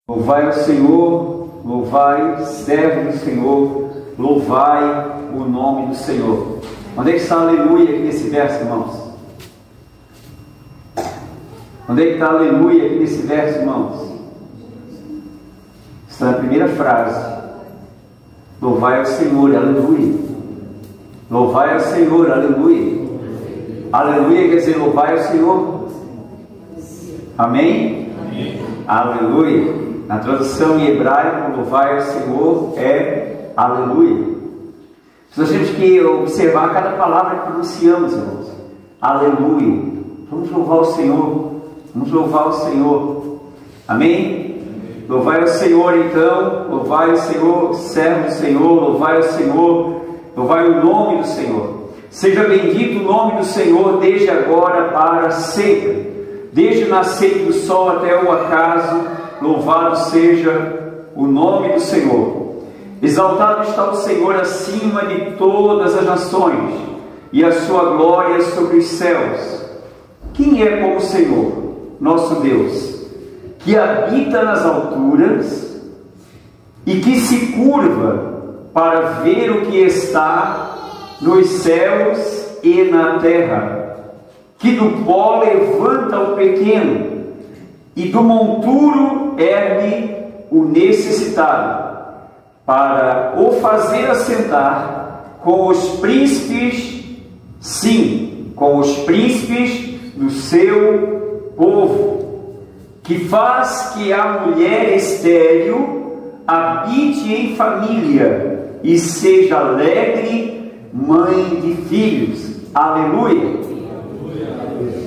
Louvai ao Senhor, louvai, servo do Senhor, louvai o nome do Senhor. Onde é que está aleluia aqui nesse verso, irmãos? Onde é que está aleluia aqui nesse verso, irmãos? Está na primeira frase. Louvai ao Senhor, aleluia. Louvai ao Senhor, aleluia. Aleluia quer dizer louvai ao Senhor. Amém? Amém. Aleluia. Na tradução em hebraico, louvai ao Senhor é aleluia. Nós temos que observar cada palavra que pronunciamos, irmãos. Aleluia. Vamos louvar o Senhor. Vamos louvar o Senhor. Amém? Louvai ao Senhor, então. Louvai ao Senhor, servo do Senhor. Louvai ao Senhor. Louvai o nome do Senhor. Seja bendito o nome do Senhor desde agora para sempre. Desde o nascer do sol até o acaso, louvado seja o nome do Senhor. Exaltado está o Senhor acima de todas as nações, e a sua glória sobre os céus. Quem é como o Senhor, nosso Deus, que habita nas alturas e que se curva para ver o que está nos céus e na terra, que do pó levanta o pequeno e do monturo ergue o necessitado, para o fazer assentar com os príncipes, sim, com os príncipes do seu povo, que faz que a mulher estéril habite em família e seja alegre mãe de filhos. Aleluia.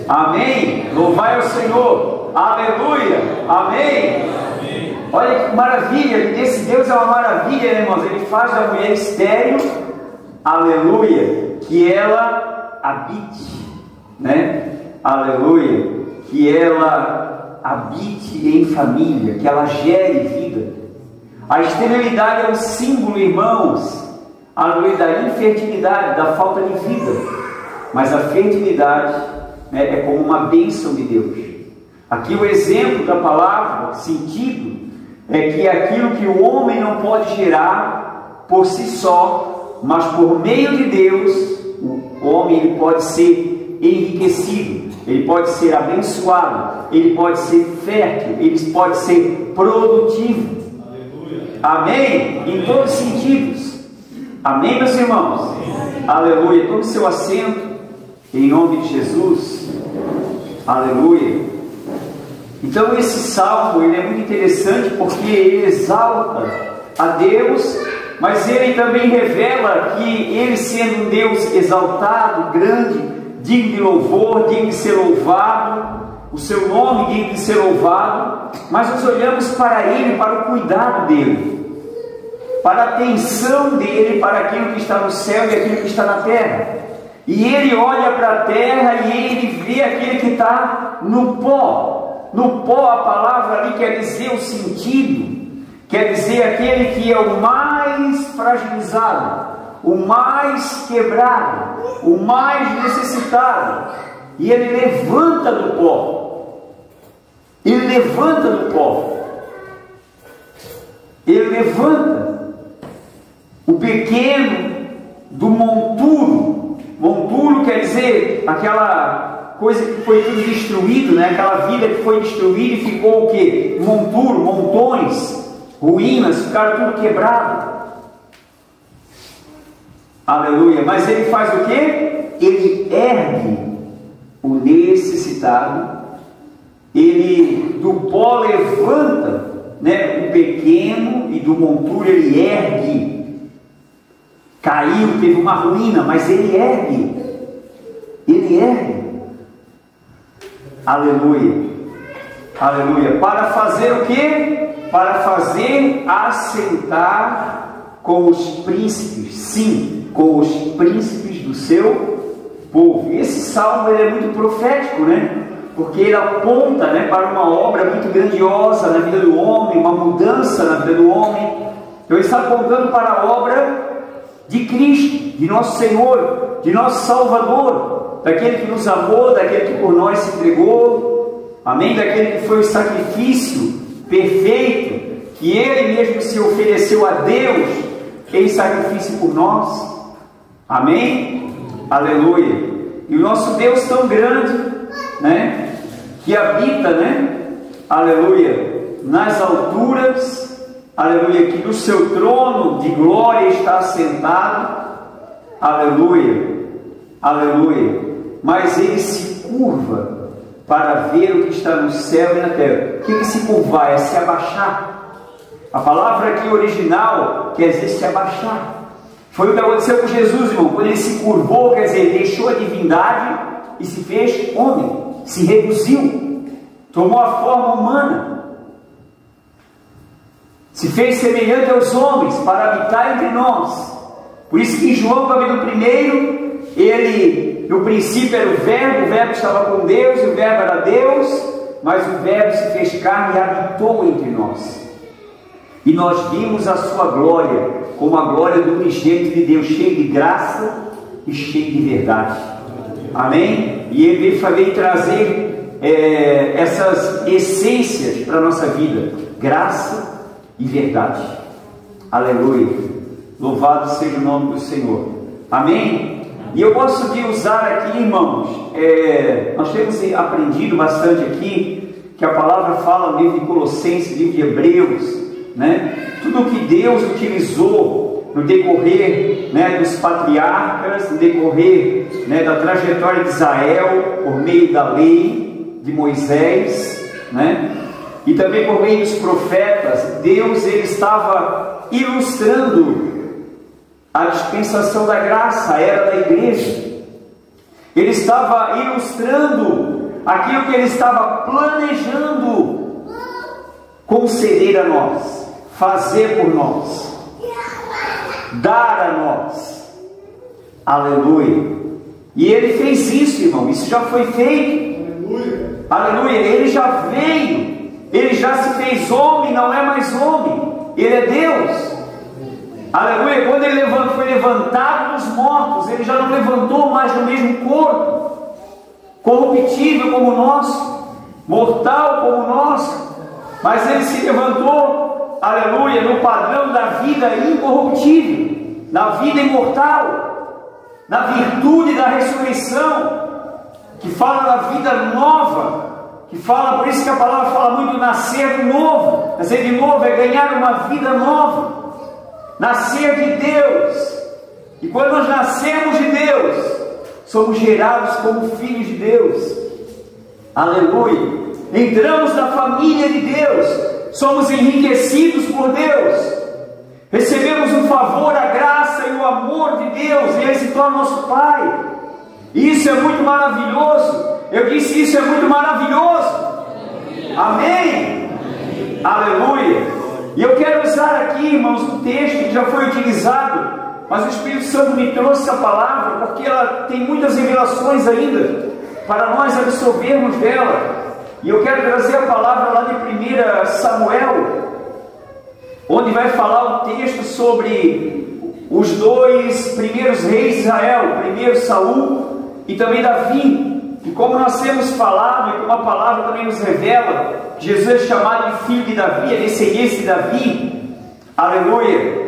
Amém. Louvai ao Senhor. Aleluia. Amém. Amém. Olha que maravilha. Esse Deus é uma maravilha, né, irmãos? Ele faz da mulher estéril, aleluia, que ela habite, né? Aleluia. Que ela habite em família, que ela gere vida. A esterilidade é um símbolo, irmãos, aleluia, da infertilidade, da falta de vida. Mas a fertilidade, né, é como uma bênção de Deus. Aqui o exemplo da palavra, sentido, é que aquilo que o homem não pode gerar por si só, mas por meio de Deus, o homem ele pode ser enriquecido, ele pode ser abençoado, ele pode ser fértil, ele pode ser produtivo. Aleluia. Amém? Em todos os sentidos. Amém, meus irmãos? Amém. Aleluia. Tome seu assento. Em nome de Jesus, aleluia. Então esse salmo ele é muito interessante porque ele exalta a Deus, mas ele também revela que ele, sendo um Deus exaltado, grande, digno de louvor, digno de ser louvado, o seu nome digno de ser louvado, mas nós olhamos para ele, para o cuidado dele, para a atenção dele, para aquilo que está no céu e aquilo que está na terra. E ele olha para a terra e ele vê aquele que está no pó. No pó, a palavra ali quer dizer o sentido, quer dizer aquele que é o mais fragilizado, o mais quebrado, o mais necessitado. E ele levanta do pó. Ele levanta do pó. Ele levanta o pequeno do monturo. Monturo quer dizer aquela coisa que foi tudo destruído, né? Aquela vida que foi destruída e ficou o quê? Monturo, montões, ruínas, ficaram tudo quebrado. Aleluia. Mas ele faz o quê? Ele ergue o necessitado, ele do pó levanta, né, o pequeno, e do monturo ele ergue. Caiu, teve uma ruína, mas ele ergue. Ele ergue. Aleluia. Aleluia. Para fazer o quê? Para fazer assentar com os príncipes. Sim, com os príncipes do seu povo. E esse salmo ele é muito profético, né? Porque ele aponta, né, para uma obra muito grandiosa na vida do homem, uma mudança na vida do homem. Então ele está apontando para a obra de Cristo, de nosso Senhor, de nosso Salvador, daquele que nos amou, daquele que por nós se entregou, amém? Daquele que foi o sacrifício perfeito, que Ele mesmo se ofereceu a Deus em sacrifício por nós. Amém? Aleluia. E o nosso Deus tão grande, né, que habita, né, aleluia, nas alturas, aleluia, que no seu trono de glória está assentado, aleluia, aleluia, mas Ele se curva para ver o que está no céu e na terra. O que é se curvar? É se abaixar. A palavra aqui original quer dizer se abaixar. Foi o que aconteceu com Jesus, irmão. Quando Ele se curvou, quer dizer, deixou a divindade e se fez homem, se reduziu, tomou a forma humana, se fez semelhante aos homens para habitar entre nós. Por isso que em João capítulo 1, ele, no princípio era o verbo estava com Deus, e o verbo era Deus, mas o verbo se fez carne e habitou entre nós. E nós vimos a sua glória, como a glória do unigênito de Deus, cheio de graça e cheio de verdade. Amém? E Ele veio trazer essas essências para a nossa vida, graça e verdade. Aleluia. Louvado seja o nome do Senhor. Amém? E eu gosto de usar aqui, irmãos, nós temos aprendido bastante aqui, que a palavra fala no livro de Colossenses, livro de Hebreus, né? Tudo o que Deus utilizou no decorrer, né, dos patriarcas, no decorrer, né, da trajetória de Israel, por meio da lei de Moisés, né, e também por meio dos profetas, Deus ele estava ilustrando a dispensação da graça, a era da igreja. Ele estava ilustrando aquilo que Ele estava planejando conceder a nós, fazer por nós, dar a nós. Aleluia. E Ele fez isso, irmão. Isso já foi feito. Aleluia. Aleluia. Ele já veio. Ele já se fez homem. Não é mais homem. Ele é Deus. Aleluia. Quando Ele foi levantado dos mortos, Ele já não levantou mais no mesmo corpo, corruptível como o nosso, mortal como o nosso, mas Ele se levantou, aleluia, no padrão da vida incorruptível, na vida imortal, na virtude da ressurreição, que fala da vida nova, que fala, por isso que a palavra fala muito nascer de novo. Nascer de novo é ganhar uma vida nova, nascer de Deus. E quando nós nascemos de Deus, somos gerados como filhos de Deus. Aleluia. Entramos na família de Deus, somos enriquecidos por Deus, recebemos o favor, a graça e o amor de Deus, e Ele se torna nosso Pai. Isso é muito maravilhoso. Eu disse, isso é muito maravilhoso. Amém? Aleluia. E eu quero usar aqui, irmãos, um texto que já foi utilizado, mas o Espírito Santo me trouxe essa palavra porque ela tem muitas revelações ainda para nós absorvermos dela. E eu quero trazer a palavra lá de 1 Samuel, onde vai falar um texto sobre os dois primeiros reis de Israel, primeiro Saul e também Davi. E como nós temos falado, e como a palavra também nos revela, Jesus é chamado de filho de Davi, é descendência de Davi. Aleluia.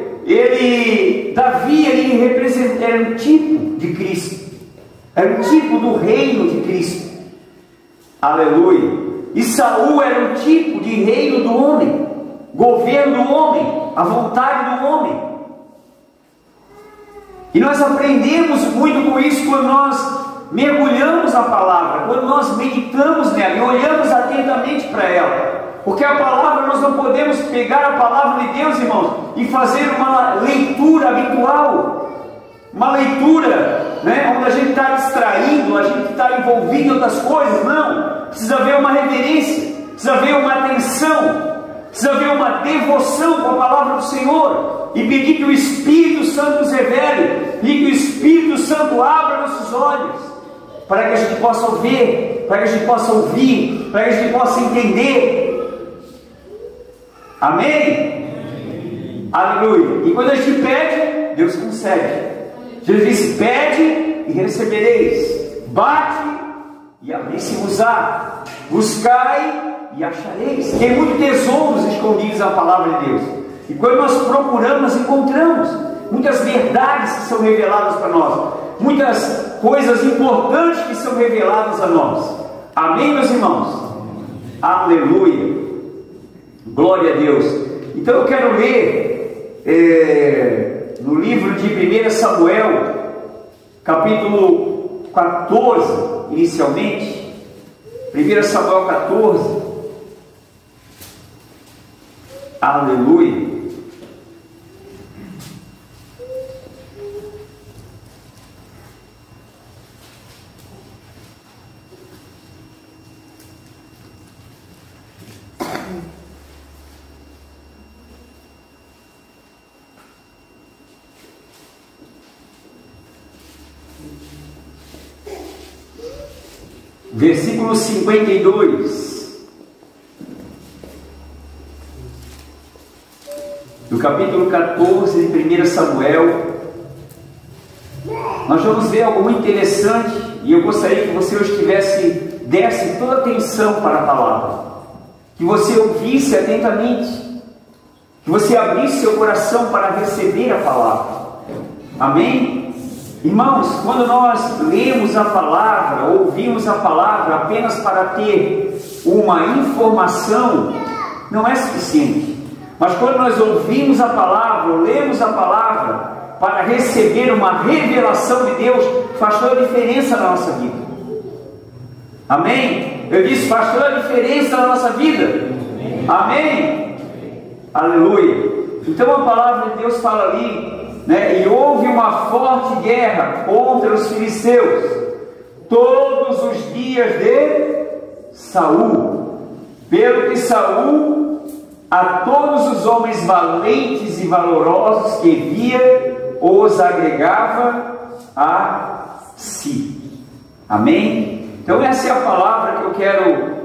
Davi, ele era um tipo de Cristo, era um tipo do reino de Cristo. Aleluia. E Saul era um tipo de reino do homem, governo do homem, a vontade do homem. E nós aprendemos muito com isso quando nós mergulhamos na palavra, quando nós meditamos nela e olhamos atentamente para ela. Porque a palavra, nós não podemos pegar a palavra de Deus, irmãos, e fazer uma leitura habitual, uma leitura, né, onde a gente está distraído, a gente está envolvido em outras coisas. Não, precisa haver uma reverência, precisa haver uma atenção, precisa haver uma devoção com a palavra do Senhor, e pedir que o Espírito Santo nos revele, e que o Espírito Santo abra nossos olhos, para que a gente possa ver, para que a gente possa ouvir, para que a gente possa entender. Amém? Aleluia. E quando a gente pede, Deus concede. Jesus disse: pede e recebereis, bate e abrir-se-vos-á, buscai e achareis. Tem muitos tesouros escondidos na palavra de Deus. E quando nós procuramos, nós encontramos muitas verdades que são reveladas para nós, muitas coisas importantes que são reveladas a nós. Amém, meus irmãos? Aleluia! Glória a Deus! Então eu quero ler no livro de 1 Samuel, capítulo 14, inicialmente. 1 Samuel 14. Aleluia! Versículo 52 do capítulo 14 de 1 Samuel. Nós vamos ver algo muito interessante, e eu gostaria que você hoje desse toda a atenção para a palavra, que você ouvisse atentamente, que você abrisse seu coração para receber a palavra. Amém? Irmãos, quando nós lemos a palavra, ouvimos a palavra apenas para ter uma informação, não é suficiente. Mas quando nós ouvimos a palavra, lemos a palavra para receber uma revelação de Deus, faz toda a diferença na nossa vida. Amém? Eu disse, faz toda a diferença na nossa vida. Amém? Aleluia. Então a palavra de Deus fala ali, e houve uma forte guerra contra os filisteus todos os dias de Saul, pelo que Saul a todos os homens valentes e valorosos que via os agregava a si. Amém? Então essa é a palavra que eu quero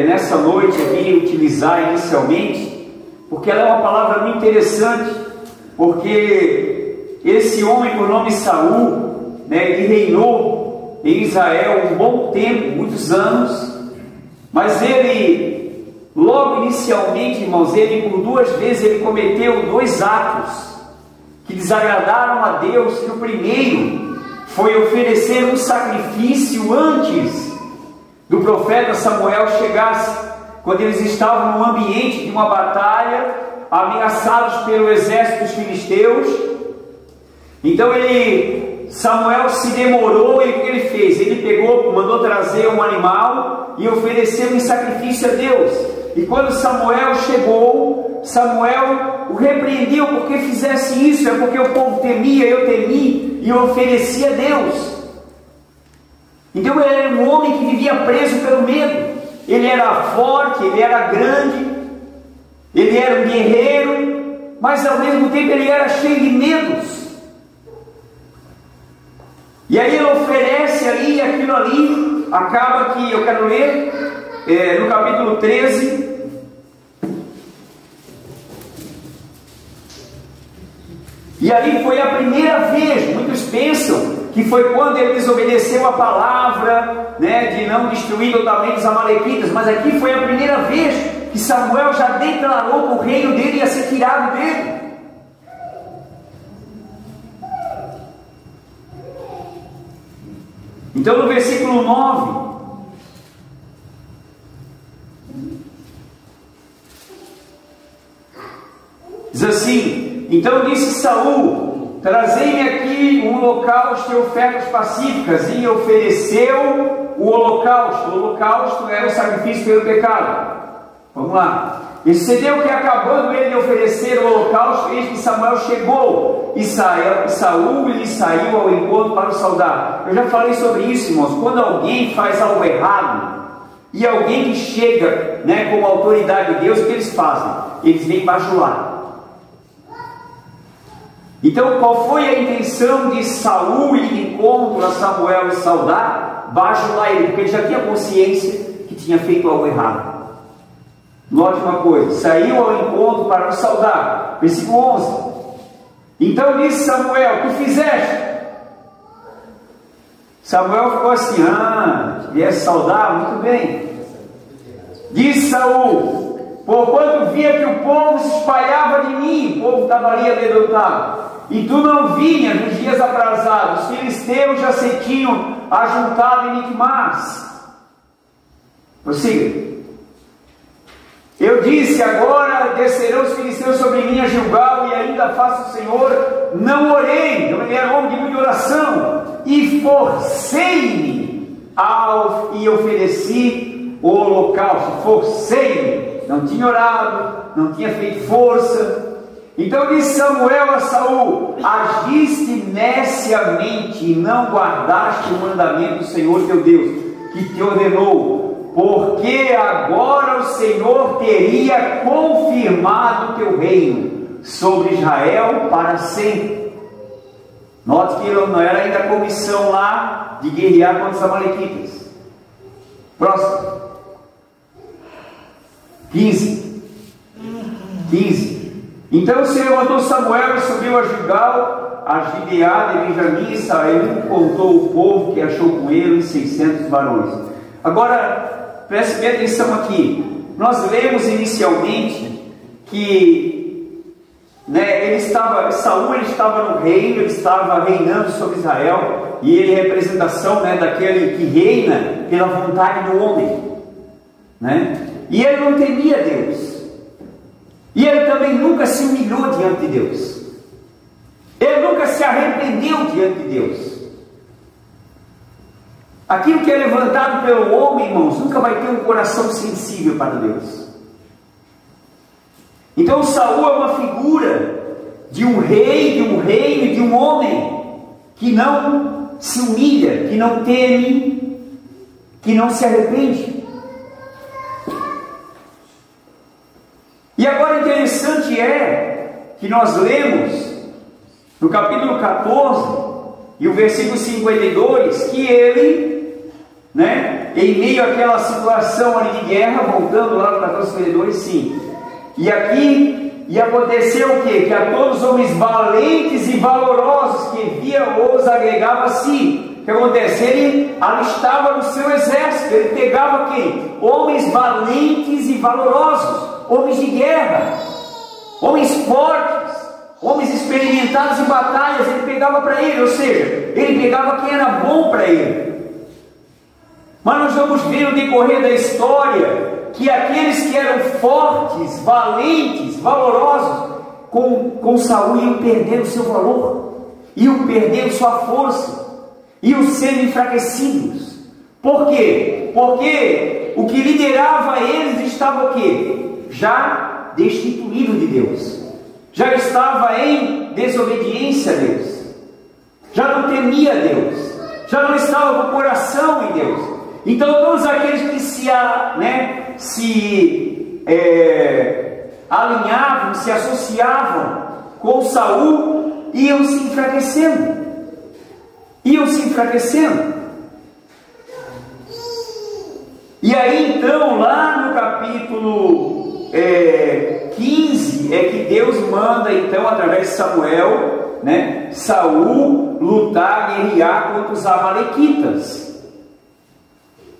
nessa noite aqui utilizar inicialmente, porque ela é uma palavra muito interessante. Porque esse homem por nome Saul, ele reinou em Israel um bom tempo, muitos anos, mas ele, logo inicialmente, irmãos, ele por 2 vezes ele cometeu 2 atos que desagradaram a Deus. Que o primeiro foi oferecer um sacrifício antes do profeta Samuel chegasse, quando eles estavam no ambiente de uma batalha, ameaçados pelo exército dos filisteus. Então Samuel se demorou, e o que ele fez? Ele mandou trazer um animal e ofereceu em sacrifício a Deus. E quando Samuel chegou, Samuel o repreendeu porque fizesse isso. É porque o povo temia, eu temi e ofereci a Deus. Então ele era um homem que vivia preso pelo medo. Ele era forte, ele era grande, ele era um guerreiro, mas ao mesmo tempo ele era cheio de medos. E aí ele oferece aí aquilo ali. Acaba que eu quero ler no capítulo 13. E ali foi a primeira vez. Muitos pensam que foi quando ele desobedeceu a palavra, de não destruir totalmente os amalequitas, mas aqui foi a primeira vez que Samuel já declarou que o reino dele ia ser tirado dele. Então no versículo 9, diz assim: então disse Saul: trazei-me aqui um holocausto e ofertas pacíficas. E ofereceu o holocausto. O holocausto era o sacrifício pelo pecado. Vamos lá. E sucedeu que, acabando ele de oferecer o holocausto, eis que Samuel chegou, e Saul lhe saiu ao encontro para o saudar. Eu já falei sobre isso, irmãos. Quando alguém faz algo errado, e alguém que chega como autoridade de Deus, o que eles fazem? Eles vêm bajular. Então qual foi a intenção de Saul ir de encontro a Samuel e saudar? Bajular ele, porque ele já tinha consciência que tinha feito algo errado. Note uma coisa: saiu ao encontro para o saudar. Versículo 11: então disse Samuel: que fizeste? Samuel ficou assim: viesse saudar? Muito bem. Disse Saul: porquanto via que o povo se espalhava de mim, o povo estava ali amedrontado, e tu não vinhas nos dias aprazados, os filisteus já se tinham ajuntado em Micmas. Prossiga. Eu disse: agora descerão os filisteus sobre mim a Gilgal, e ainda faço o Senhor. Não orei, eu era homem de muita oração, e forcei-me e ofereci o holocausto. Forcei-me, não tinha orado, não tinha feito força. Então disse Samuel a Saul: agiste neciamente e não guardaste o mandamento do Senhor teu Deus, que te ordenou, porque agora o Senhor teria confirmado o teu reino sobre Israel para sempre. Note que não era ainda a comissão lá de guerrear contra os amalequitas. Próximo. 15. Então o Senhor mandou Samuel e subiu a Gilgal, a Gibeá de Benjamim, e saiu, contou o povo que achou com ele 600 varões. Agora, preste bem atenção aqui. Nós lemos inicialmente que Saul estava no reino, ele estava reinando sobre Israel, e ele é representação daquele que reina pela vontade do homem, e ele não temia Deus. E ele também nunca se humilhou diante de Deus. Ele nunca se arrependeu diante de Deus. Aquilo que é levantado pelo homem, irmãos, nunca vai ter um coração sensível para Deus. Então Saul é uma figura de um rei, de um reino e de um homem que não se humilha, que não teme, que não se arrepende. E agora interessante é que nós lemos no capítulo 14 e o versículo 52 que ele, em meio àquela situação ali de guerra, voltando lá no 14, 52, sim, e aqui, e aconteceu o quê? Que a todos os homens valentes e valorosos que via os agregava a si. O que acontece? Ele alistava no seu exército, ele pegava quem? Homens valentes e valorosos, homens de guerra, homens fortes, homens experimentados em batalhas, ele pegava para ele, ou seja, ele pegava quem era bom para ele. Mas nós vamos ver no decorrer da história que aqueles que eram fortes, valentes, valorosos, com Saul iam perdendo o seu valor, iam perdendo sua força, iam sendo enfraquecidos. Por quê? Porque o que liderava eles estava o quê? Já destituído de Deus, já estava em desobediência a Deus, já não temia Deus, já não estava com o coração em Deus. Então todos aqueles que se alinhavam, se associavam com Saul, iam se enfraquecendo, E aí então, lá no capítulo 15, é que Deus manda então, através de Samuel, Saul lutar, guerrear contra os amalequitas.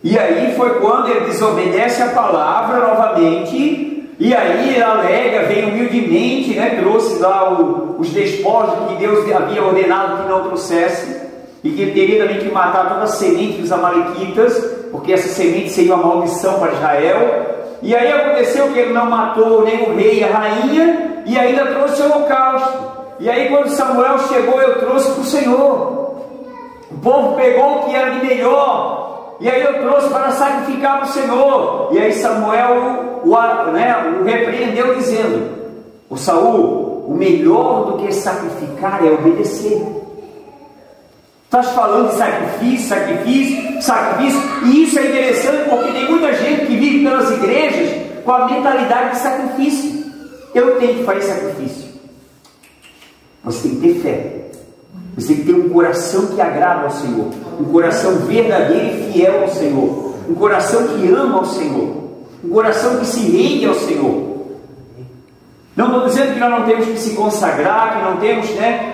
E aí foi quando ele desobedece a palavra novamente, e aí ele alega, vem humildemente, trouxe lá os despojos que Deus havia ordenado que não trouxesse, e que ele teria também que matar toda a semente dos amalequitas, porque essa semente seria uma maldição para Israel. E aí aconteceu que ele não matou nem o rei e a rainha, e ainda trouxe o holocausto. E aí quando Samuel chegou, eu trouxe para o Senhor. O povo pegou o que era de melhor, e aí eu trouxe para sacrificar para o Senhor. E aí Samuel o repreendeu dizendo: o Saul, o melhor do que sacrificar é obedecer. Estás falando de sacrifício, e isso é interessante porque tem muita gente que vive pelas igrejas com a mentalidade de sacrifício. Eu tenho que fazer sacrifício. Você tem que ter fé, você tem que ter um coração que agrada ao Senhor, um coração verdadeiro e fiel ao Senhor, um coração que ama ao Senhor, um coração que se rende ao Senhor. Não estou dizendo que nós não temos que se consagrar, que não temos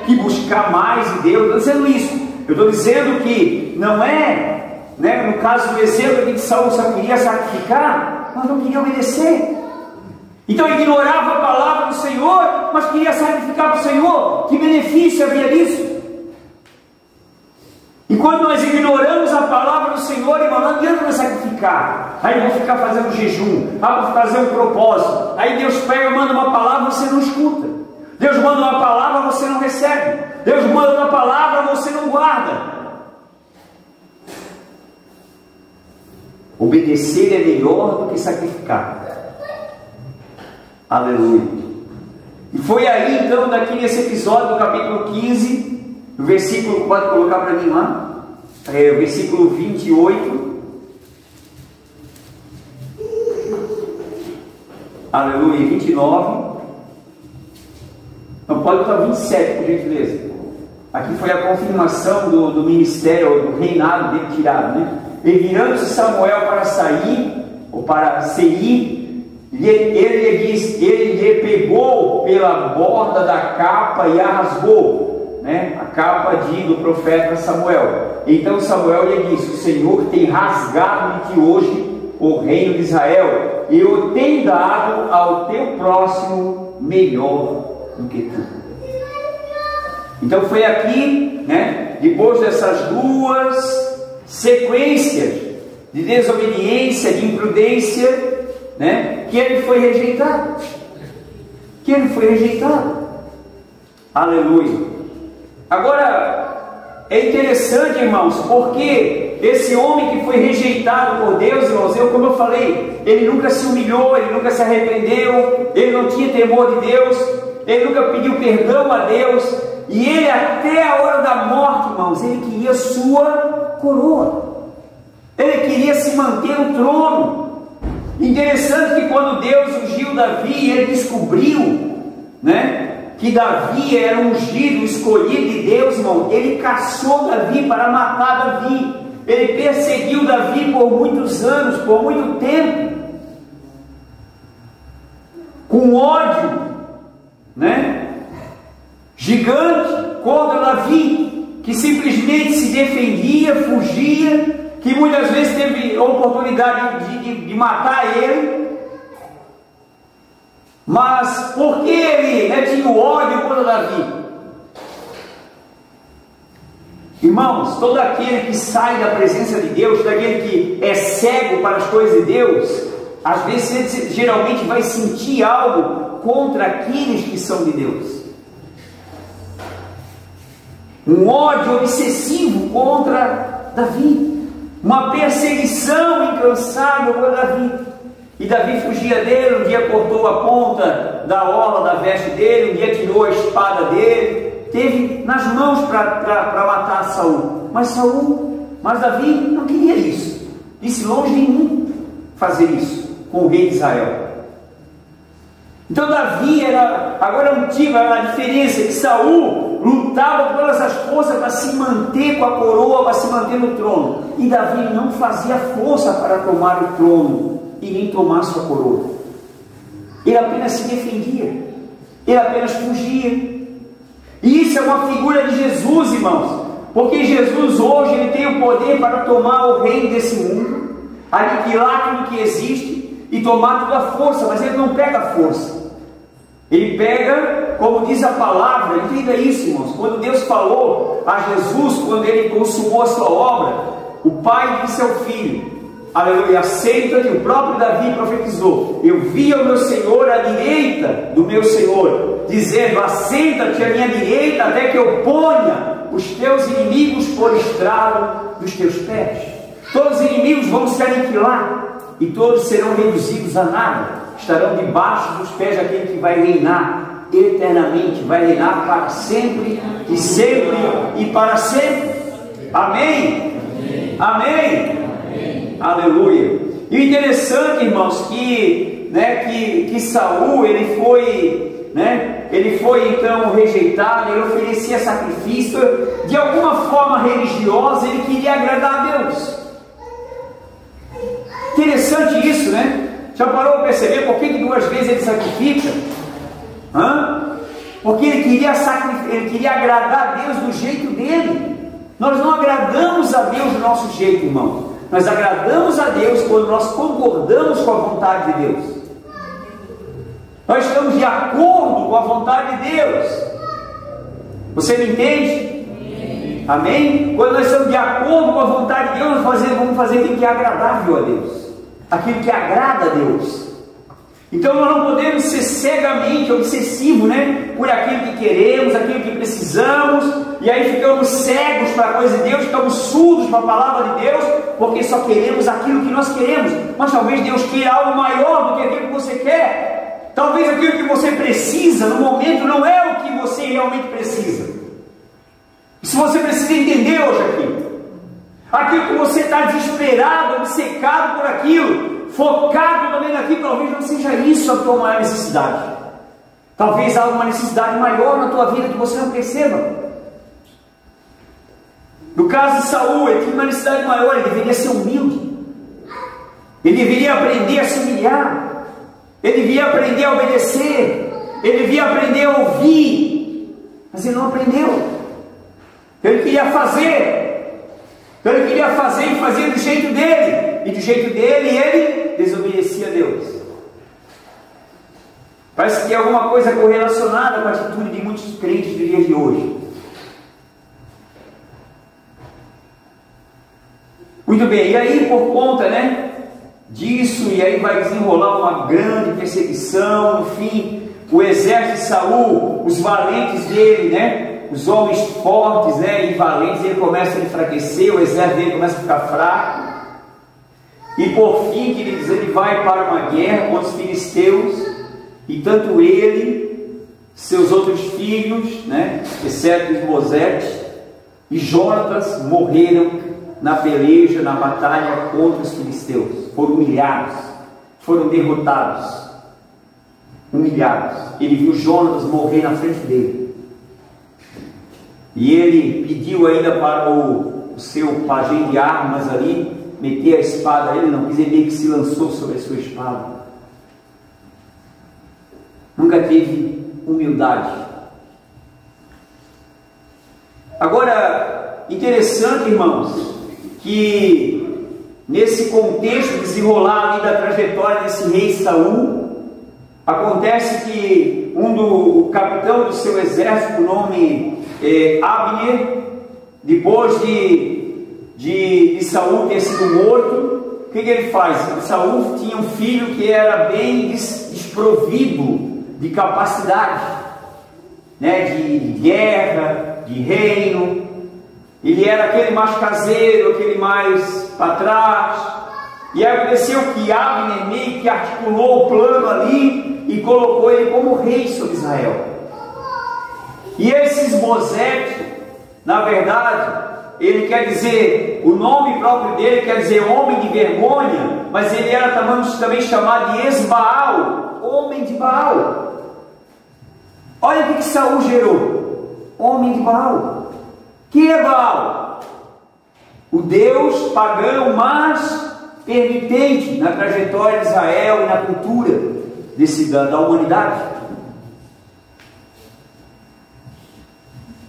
que buscar mais de Deus, não estou dizendo isso. Eu estou dizendo que não é, no caso do exemplo de que Saul só queria sacrificar, mas não queria obedecer. Então ignorava a palavra do Senhor, mas queria sacrificar para o Senhor. Que benefício havia nisso? E quando nós ignoramos a palavra do Senhor, irmão, não adianta nós sacrificar. Aí vou ficar fazendo jejum, vou fazer um propósito. Aí Deus pega e manda uma palavra, você não escuta. Deus manda uma palavra, você não recebe. Deus manda uma palavra, você não guarda. Obedecer é melhor do que sacrificar. Aleluia. E foi aí então, daqui nesse episódio do capítulo 15, o versículo, pode colocar para mim lá, o versículo 28. Aleluia, 29. Não, pode botar 27, por gentileza. Aqui foi a confirmação do ministério, do reinado dele tirado, né? E virando-se Samuel para sair, ou para sair, ele lhe pegou pela borda da capa e a rasgou, né? A capa do profeta Samuel. Então Samuel lhe disse: o Senhor tem rasgado-me hoje o reino de Israel, e eu tenho dado ao teu próximo melhor do que tu. Então foi aqui, né, depois dessas duas sequências de desobediência, de imprudência, né, que ele foi rejeitado. Aleluia. Agora é interessante, irmãos, porque esse homem que foi rejeitado por Deus, irmãos, como eu falei, ele nunca se humilhou, ele nunca se arrependeu, ele não tinha temor de Deus, ele nunca pediu perdão a Deus, e ele até a hora da morte, irmãos, ele queria sua coroa, ele queria se manter no trono. Interessante que quando Deus ungiu Davi, ele descobriu, né, que Davi era ungido, escolhido de Deus, irmão. Ele caçou Davi para matar Davi. Ele perseguiu Davi por muitos anos, por muito tempo, com ódio, né, gigante contra Davi, que simplesmente se defendia, fugia, que muitas vezes teve a oportunidade de matar ele, mas porque ele, né, tinha o ódio contra Davi. Irmãos, todo aquele que sai da presença de Deus, todo aquele que é cego para as coisas de Deus, às vezes ele geralmente vai sentir algo contra aqueles que são de Deus. Um ódio obsessivo contra Davi, uma perseguição incansável por Davi. E Davi fugia dele, um dia cortou a ponta da orla da veste dele, um dia tirou a espada dele, teve nas mãos para matar Saul. Mas Davi não queria isso. Disse: longe de mim fazer isso com o rei de Israel. Então Davi era, agora um tipo, a diferença é que Saul lutava com todas as forças para se manter com a coroa, para se manter no trono. E Davi não fazia força para tomar o trono e nem tomar sua coroa. Ele apenas se defendia, ele apenas fugia. E isso é uma figura de Jesus, irmãos, porque Jesus hoje ele tem o poder para tomar o reino desse mundo, aniquilar tudo que existe e tomar toda a força, mas ele não pega a força. Ele pega, como diz a palavra, entenda isso, irmãos. Quando Deus falou a Jesus, quando ele consumou a sua obra, o Pai disse ao Filho, aleluia, aceita-te. O próprio Davi profetizou: eu vi ao meu Senhor à direita do meu Senhor, dizendo: assenta-te à minha direita, até que eu ponha os teus inimigos por estrado dos teus pés. Todos os inimigos vão se aniquilar, e todos serão reduzidos a nada, estarão debaixo dos pés daquele que vai reinar eternamente, vai reinar para sempre e para sempre. Amém? Amém? Amém. Aleluia. E o interessante, irmãos, que Saul, ele foi então rejeitado, ele oferecia sacrifício, de alguma forma religiosa, ele queria agradar a Deus. Interessante isso, né? Já parou para perceber por que 2 vezes ele sacrifica? Porque ele queria agradar a Deus do jeito dele. Nós não agradamos a Deus do nosso jeito, irmão. Nós agradamos a Deus quando nós concordamos com a vontade de Deus. Nós estamos de acordo com a vontade de Deus. Você me entende? Amém? Quando nós estamos de acordo com a vontade de Deus, nós vamos fazer aquilo que é agradável a Deus, aquilo que agrada a Deus. Então nós não podemos ser cegamente obsessivos, né, por aquilo que queremos, aquilo que precisamos, e aí ficamos cegos para a coisa de Deus, ficamos surdos para a palavra de Deus, porque só queremos aquilo que nós queremos. Mas talvez Deus queira algo maior do que aquilo que você quer. Talvez aquilo que você precisa no momento não é o que você realmente precisa. Isso você precisa entender hoje aqui. Aquilo que você está desesperado, obcecado por aquilo, focado também naquilo, talvez não seja isso a tua maior necessidade. Talvez há uma necessidade maior na tua vida que você não perceba. No caso de Saul, ele tinha uma necessidade maior, ele deveria ser humilde. Ele deveria aprender a se humilhar. Ele devia aprender a obedecer. Ele devia aprender a ouvir. Mas ele não aprendeu. Ele queria fazer. Então ele queria fazer e fazia do jeito dele. E do jeito dele ele desobedecia a Deus. Parece que é alguma coisa correlacionada com a atitude de muitos crentes do dia de hoje. Muito bem, e aí por conta, disso, e aí vai desenrolar uma grande perseguição. No fim, o exército de Saul, os valentes dele, os homens fortes, e valentes, ele começa a enfraquecer, o exército dele começa a ficar fraco. E por fim, queridos, ele vai para uma guerra contra os filisteus, e tanto ele, seus outros filhos, exceto Isbosete e Jonatas, morreram na peleja, na batalha contra os filisteus. Foram humilhados, foram derrotados, humilhados. Ele viu Jonatas morrer na frente dele, e ele pediu ainda para o seu pajem de armas ali meter a espada. Ele não quis, ele meio que se lançou sobre a sua espada. Nunca teve humildade. Agora, interessante, irmãos, que nesse contexto desenrolar ali da trajetória desse rei Saul, acontece que o capitão do seu exército, o nome Abner, depois de Saul ter sido morto, o que ele faz? Saul tinha um filho que era bem desprovido de capacidade, de guerra, de reino. Ele era aquele mais caseiro, aquele mais para trás. E aí aconteceu que Abner meio que articulou o plano ali e colocou ele como rei sobre Israel. E esse Isbosete, na verdade, ele quer dizer, o nome próprio dele quer dizer homem de vergonha, mas ele era também chamado de Esbaal, homem de Baal. Olha o que Saul gerou: homem de Baal. Que é Baal? O Deus pagão mais permitente na trajetória de Israel e na cultura da humanidade.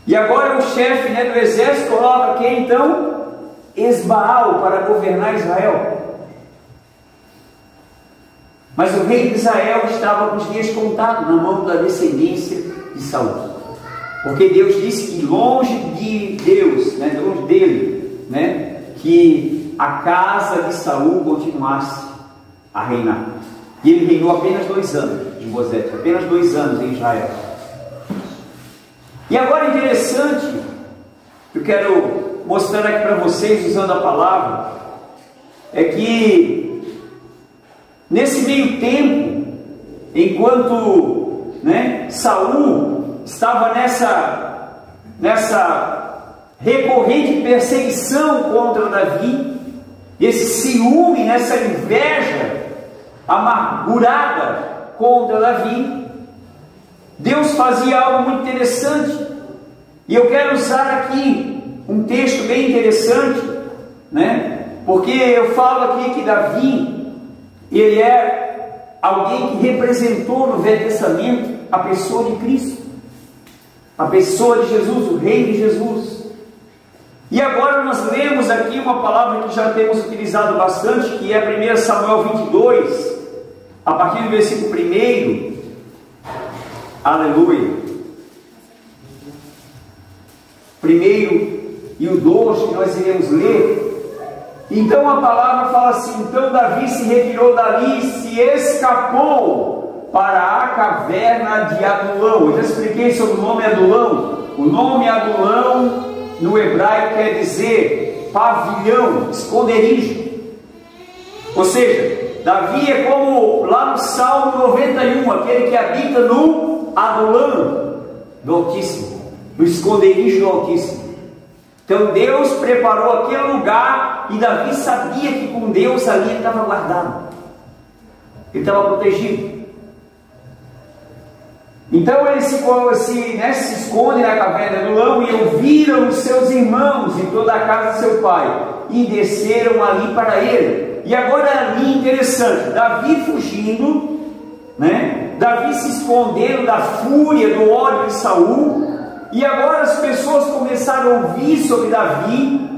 E agora o chefe do exército coloca quem então? Esbaal para governar Israel. Mas o rei de Israel estava com os dias contados na mão da descendência de Saul. Porque Deus disse que longe de Deus, longe dele, que a casa de Saul continuasse a reinar. E ele reinou apenas 2 anos, de Isbosete, apenas 2 anos em Israel. E agora interessante, eu quero mostrar aqui para vocês, usando a palavra, é que nesse meio tempo, enquanto Saul estava nessa recorrente perseguição contra Davi, esse ciúme, nessa inveja amargurada contra Davi, Deus fazia algo muito interessante. E eu quero usar aqui um texto bem interessante, porque eu falo aqui que Davi, ele é alguém que representou no Velho Testamento a pessoa de Cristo, a pessoa de Jesus, o Rei de Jesus. E agora nós lemos aqui uma palavra que já temos utilizado bastante, que é 1 Samuel 22, a partir do versículo 1. Aleluia. 1 e o 2 que nós iremos ler. Então a palavra fala assim: então Davi se retirou dali e se escapou para a caverna de Adulão. Eu já expliquei sobre o nome Adulão. O nome Adulão no hebraico quer dizer pavilhão, esconderijo. Ou seja, Davi é como lá no Salmo 91, aquele que habita no Adulão do Altíssimo, no esconderijo do Altíssimo. Então Deus preparou aquele lugar e Davi sabia que com Deus ali ele estava guardado, ele estava protegido. Então ele se esconde na caverna de Adulão, e ouviram os seus irmãos e toda a casa de seu pai, e desceram ali para ele. E agora ali interessante, Davi fugindo, né? Davi se escondendo da fúria, do ódio de Saul. E agora as pessoas começaram a ouvir sobre Davi,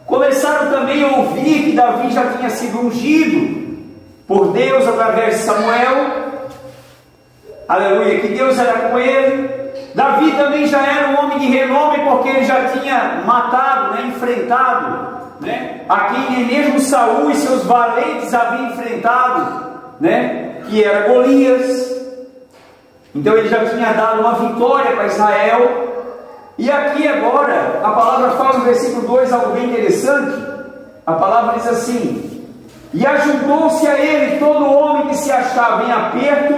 começaram também a ouvir que Davi já tinha sido ungido por Deus através de Samuel, aleluia, que Deus era com ele. Davi também já era um homem de renome, porque ele já tinha matado, né, enfrentado, né, a quem mesmo Saul e seus valentes haviam enfrentado, né, que era Golias. Então ele já tinha dado uma vitória para Israel. E aqui agora a palavra fala no versículo 2 algo bem interessante. A palavra diz assim: e ajuntou-se a ele todo homem que se achava em aperto,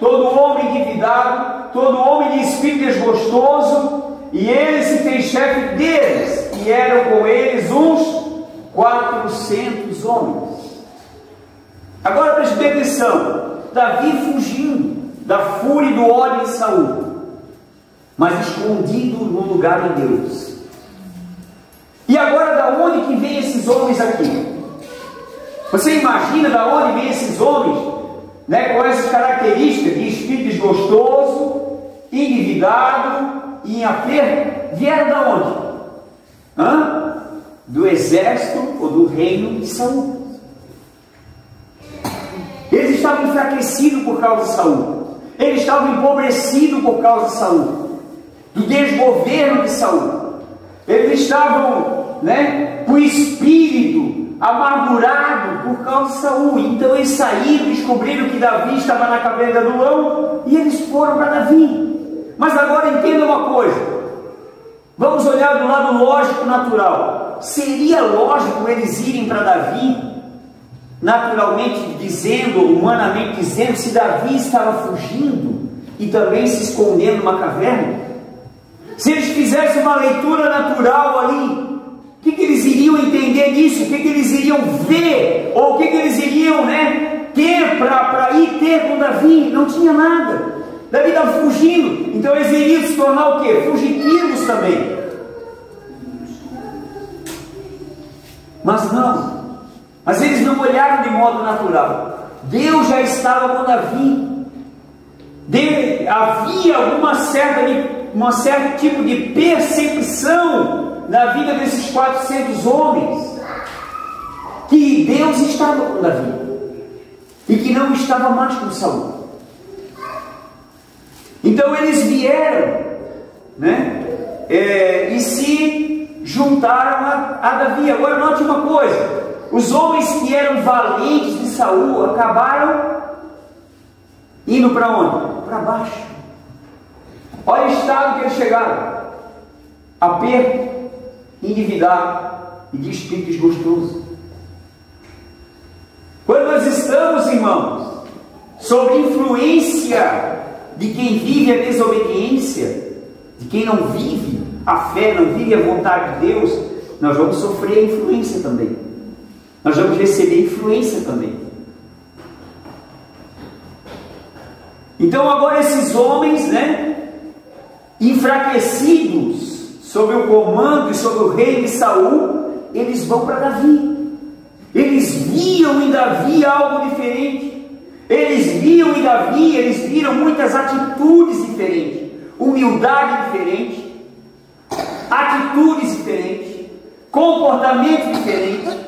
todo homem endividado, todo homem de espírito desgostoso, e ele se fez chefe deles, e eram com eles uns 400 homens. Agora preste bem atenção: Davi fugindo da fúria e do ódio de Saul, mas escondido no lugar de Deus. E agora, da onde que vem esses homens aqui? Você imagina da onde vem esses homens, né, com essas características de espírito desgostoso, endividado e em aperto? Vieram da onde? Do exército ou do reino de Saul. Eles estavam enfraquecidos por causa de Saul. Eles estavam empobrecidos por causa de Saul, do desgoverno de Saul. Eles estavam, né, com o espírito amargurado por causa de Saul. Então eles saíram, descobriram que Davi estava na caverna de Adulão, e eles foram para Davi. Mas agora entenda uma coisa, vamos olhar do lado lógico, natural. Seria lógico eles irem para Davi, naturalmente dizendo, humanamente dizendo, se Davi estava fugindo e também se escondendo numa caverna? Se eles fizessem uma leitura natural ali, o que eles iriam entender disso? O que eles iriam ver? Ou o que eles iriam, né, ter para ir ter com Davi? Não tinha nada. Davi estava fugindo, então eles iriam se tornar o quê? Fugitivos também. Mas não. Mas eles não olharam de modo natural. Deus já estava com Davi. Havia um certo tipo de percepção na vida desses 400 homens, que Deus estava com Davi e que não estava mais com Saul. Então eles vieram, né, e se juntaram a Davi. Agora note uma coisa: os homens que eram valentes de Saul acabaram indo para onde? Para baixo. Olha o estado que eles chegaram: aperto, endividado e de espírito desgostoso. Quando nós estamos, irmãos, sob influência de quem vive a desobediência, de quem não vive a fé, não vive a vontade de Deus, nós vamos sofrer a influência também. Nós vamos receber influência também. Então agora esses homens, né, enfraquecidos sob o comando e sob o rei de Saul, eles vão para Davi. Eles viam em Davi algo diferente. Eles viam em Davi, eles viram muitas atitudes diferentes, humildade diferente, atitudes diferentes. comportamento diferente.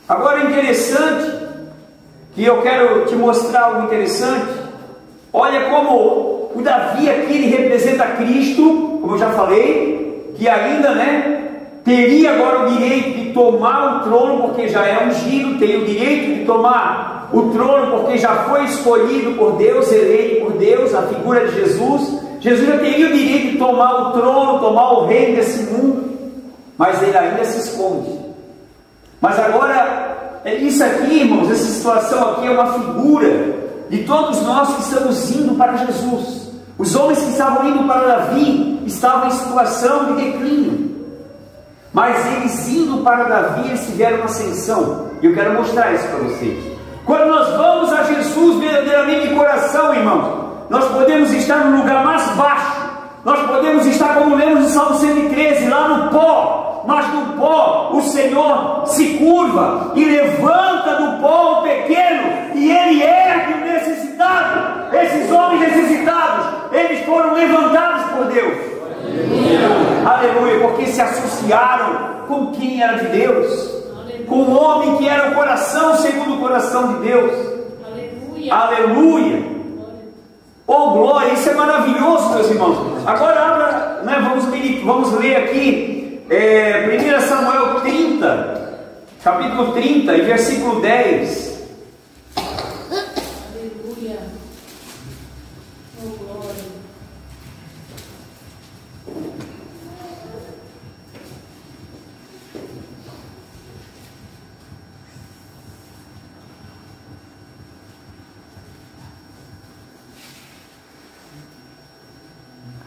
Agora é interessante, que eu quero te mostrar algo interessante. Olha como o Davi aqui, ele representa Cristo, como eu já falei, que ainda, teria agora o direito de tomar o trono, porque já é ungido, tem o direito de tomar o trono, porque já foi escolhido por Deus, eleito por Deus, a figura de Jesus. Jesus já teria o direito de tomar o trono, tomar o reino desse mundo, mas ele ainda se esconde. Mas agora, isso aqui, irmãos, essa situação aqui é uma figura de todos nós que estamos indo para Jesus. Os homens que estavam indo para Davi estavam em situação de declínio, mas eles indo para Davi, eles tiveram uma ascensão. E eu quero mostrar isso para vocês. Quando nós vamos a Jesus verdadeiramente de coração, irmãos, nós podemos estar no lugar mais baixo, nós podemos estar, como lemos no Salmo 113, lá no pó, mas no pó o Senhor se curva e levanta do pó o pequeno, e Ele ergue o necessitado. Esses homens necessitados, eles foram levantados por Deus. Aleluia, porque se associaram com quem era de Deus, com o homem que era o coração segundo o coração de Deus. Aleluia. Oh glória, isso é maravilhoso, meus irmãos. Agora abra, vamos ler aqui 1 Samuel 30, capítulo 30 e versículo 10. Aleluia. Oh glória.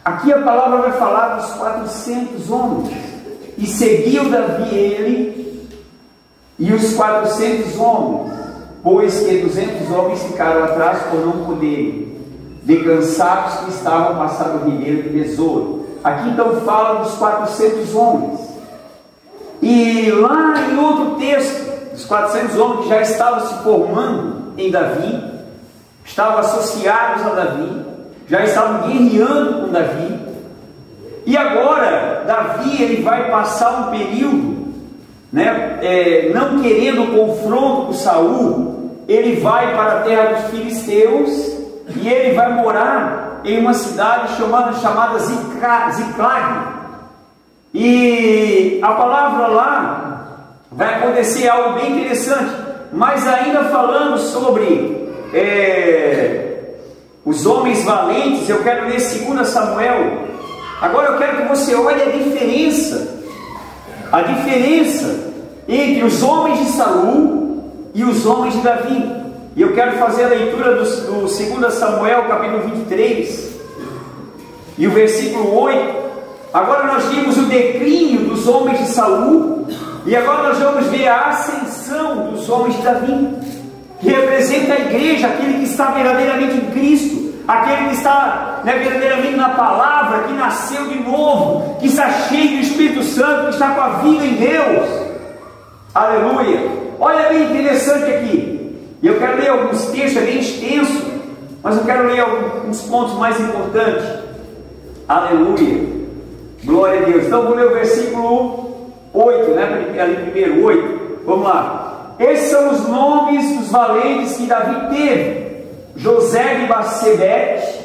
Aqui a palavra vai falar dos 400 homens. E seguiu Davi ele e os 400 homens, pois que 200 homens ficaram atrás por não poderem, de cansados que estavam passando o ribeiro de Besor. Aqui então fala dos 400 homens. E lá em outro texto, os 400 homens que já estavam se formando em Davi, estavam associados a Davi, já estavam guerreando com Davi. E agora Davi ele vai passar um período, não querendo confronto com Saul. Ele vai para a terra dos filisteus e ele vai morar em uma cidade chamada Ziclag. E a palavra lá vai acontecer algo bem interessante. Mas ainda falando sobre os homens valentes, eu quero ler 2 Samuel. Agora eu quero que você olhe a diferença entre os homens de Saul e os homens de Davi. E eu quero fazer a leitura do 2 Samuel, capítulo 23, e o versículo 8. Agora nós vimos o declínio dos homens de Saul, e agora nós vamos ver a ascensão dos homens de Davi, que representa a igreja, aquele que está verdadeiramente em Cristo, aquele que está verdadeiramente na palavra, que nasceu de novo, que está cheio do Espírito Santo, que está com a vida em Deus. Aleluia. Olha bem interessante aqui, e eu quero ler alguns textos, é bem extenso, mas eu quero ler alguns pontos mais importantes. Aleluia, glória a Deus. Então vou ler o versículo 8, ali primeiro, 8, vamos lá. Esses são os nomes dos valentes que Davi teve: José de Batsebete,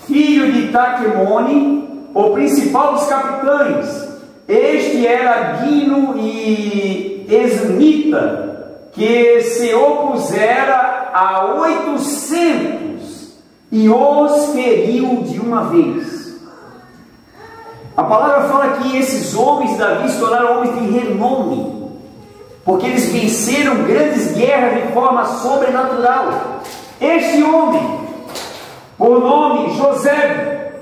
filho de Taquemone, o principal dos capitães. Este era Dino e Esmita, que se opusera a 800 e os feriu de uma vez. A palavra fala que esses homens de Davi se tornaram homens de renome, porque eles venceram grandes guerras de forma sobrenatural. Este homem, por nome José,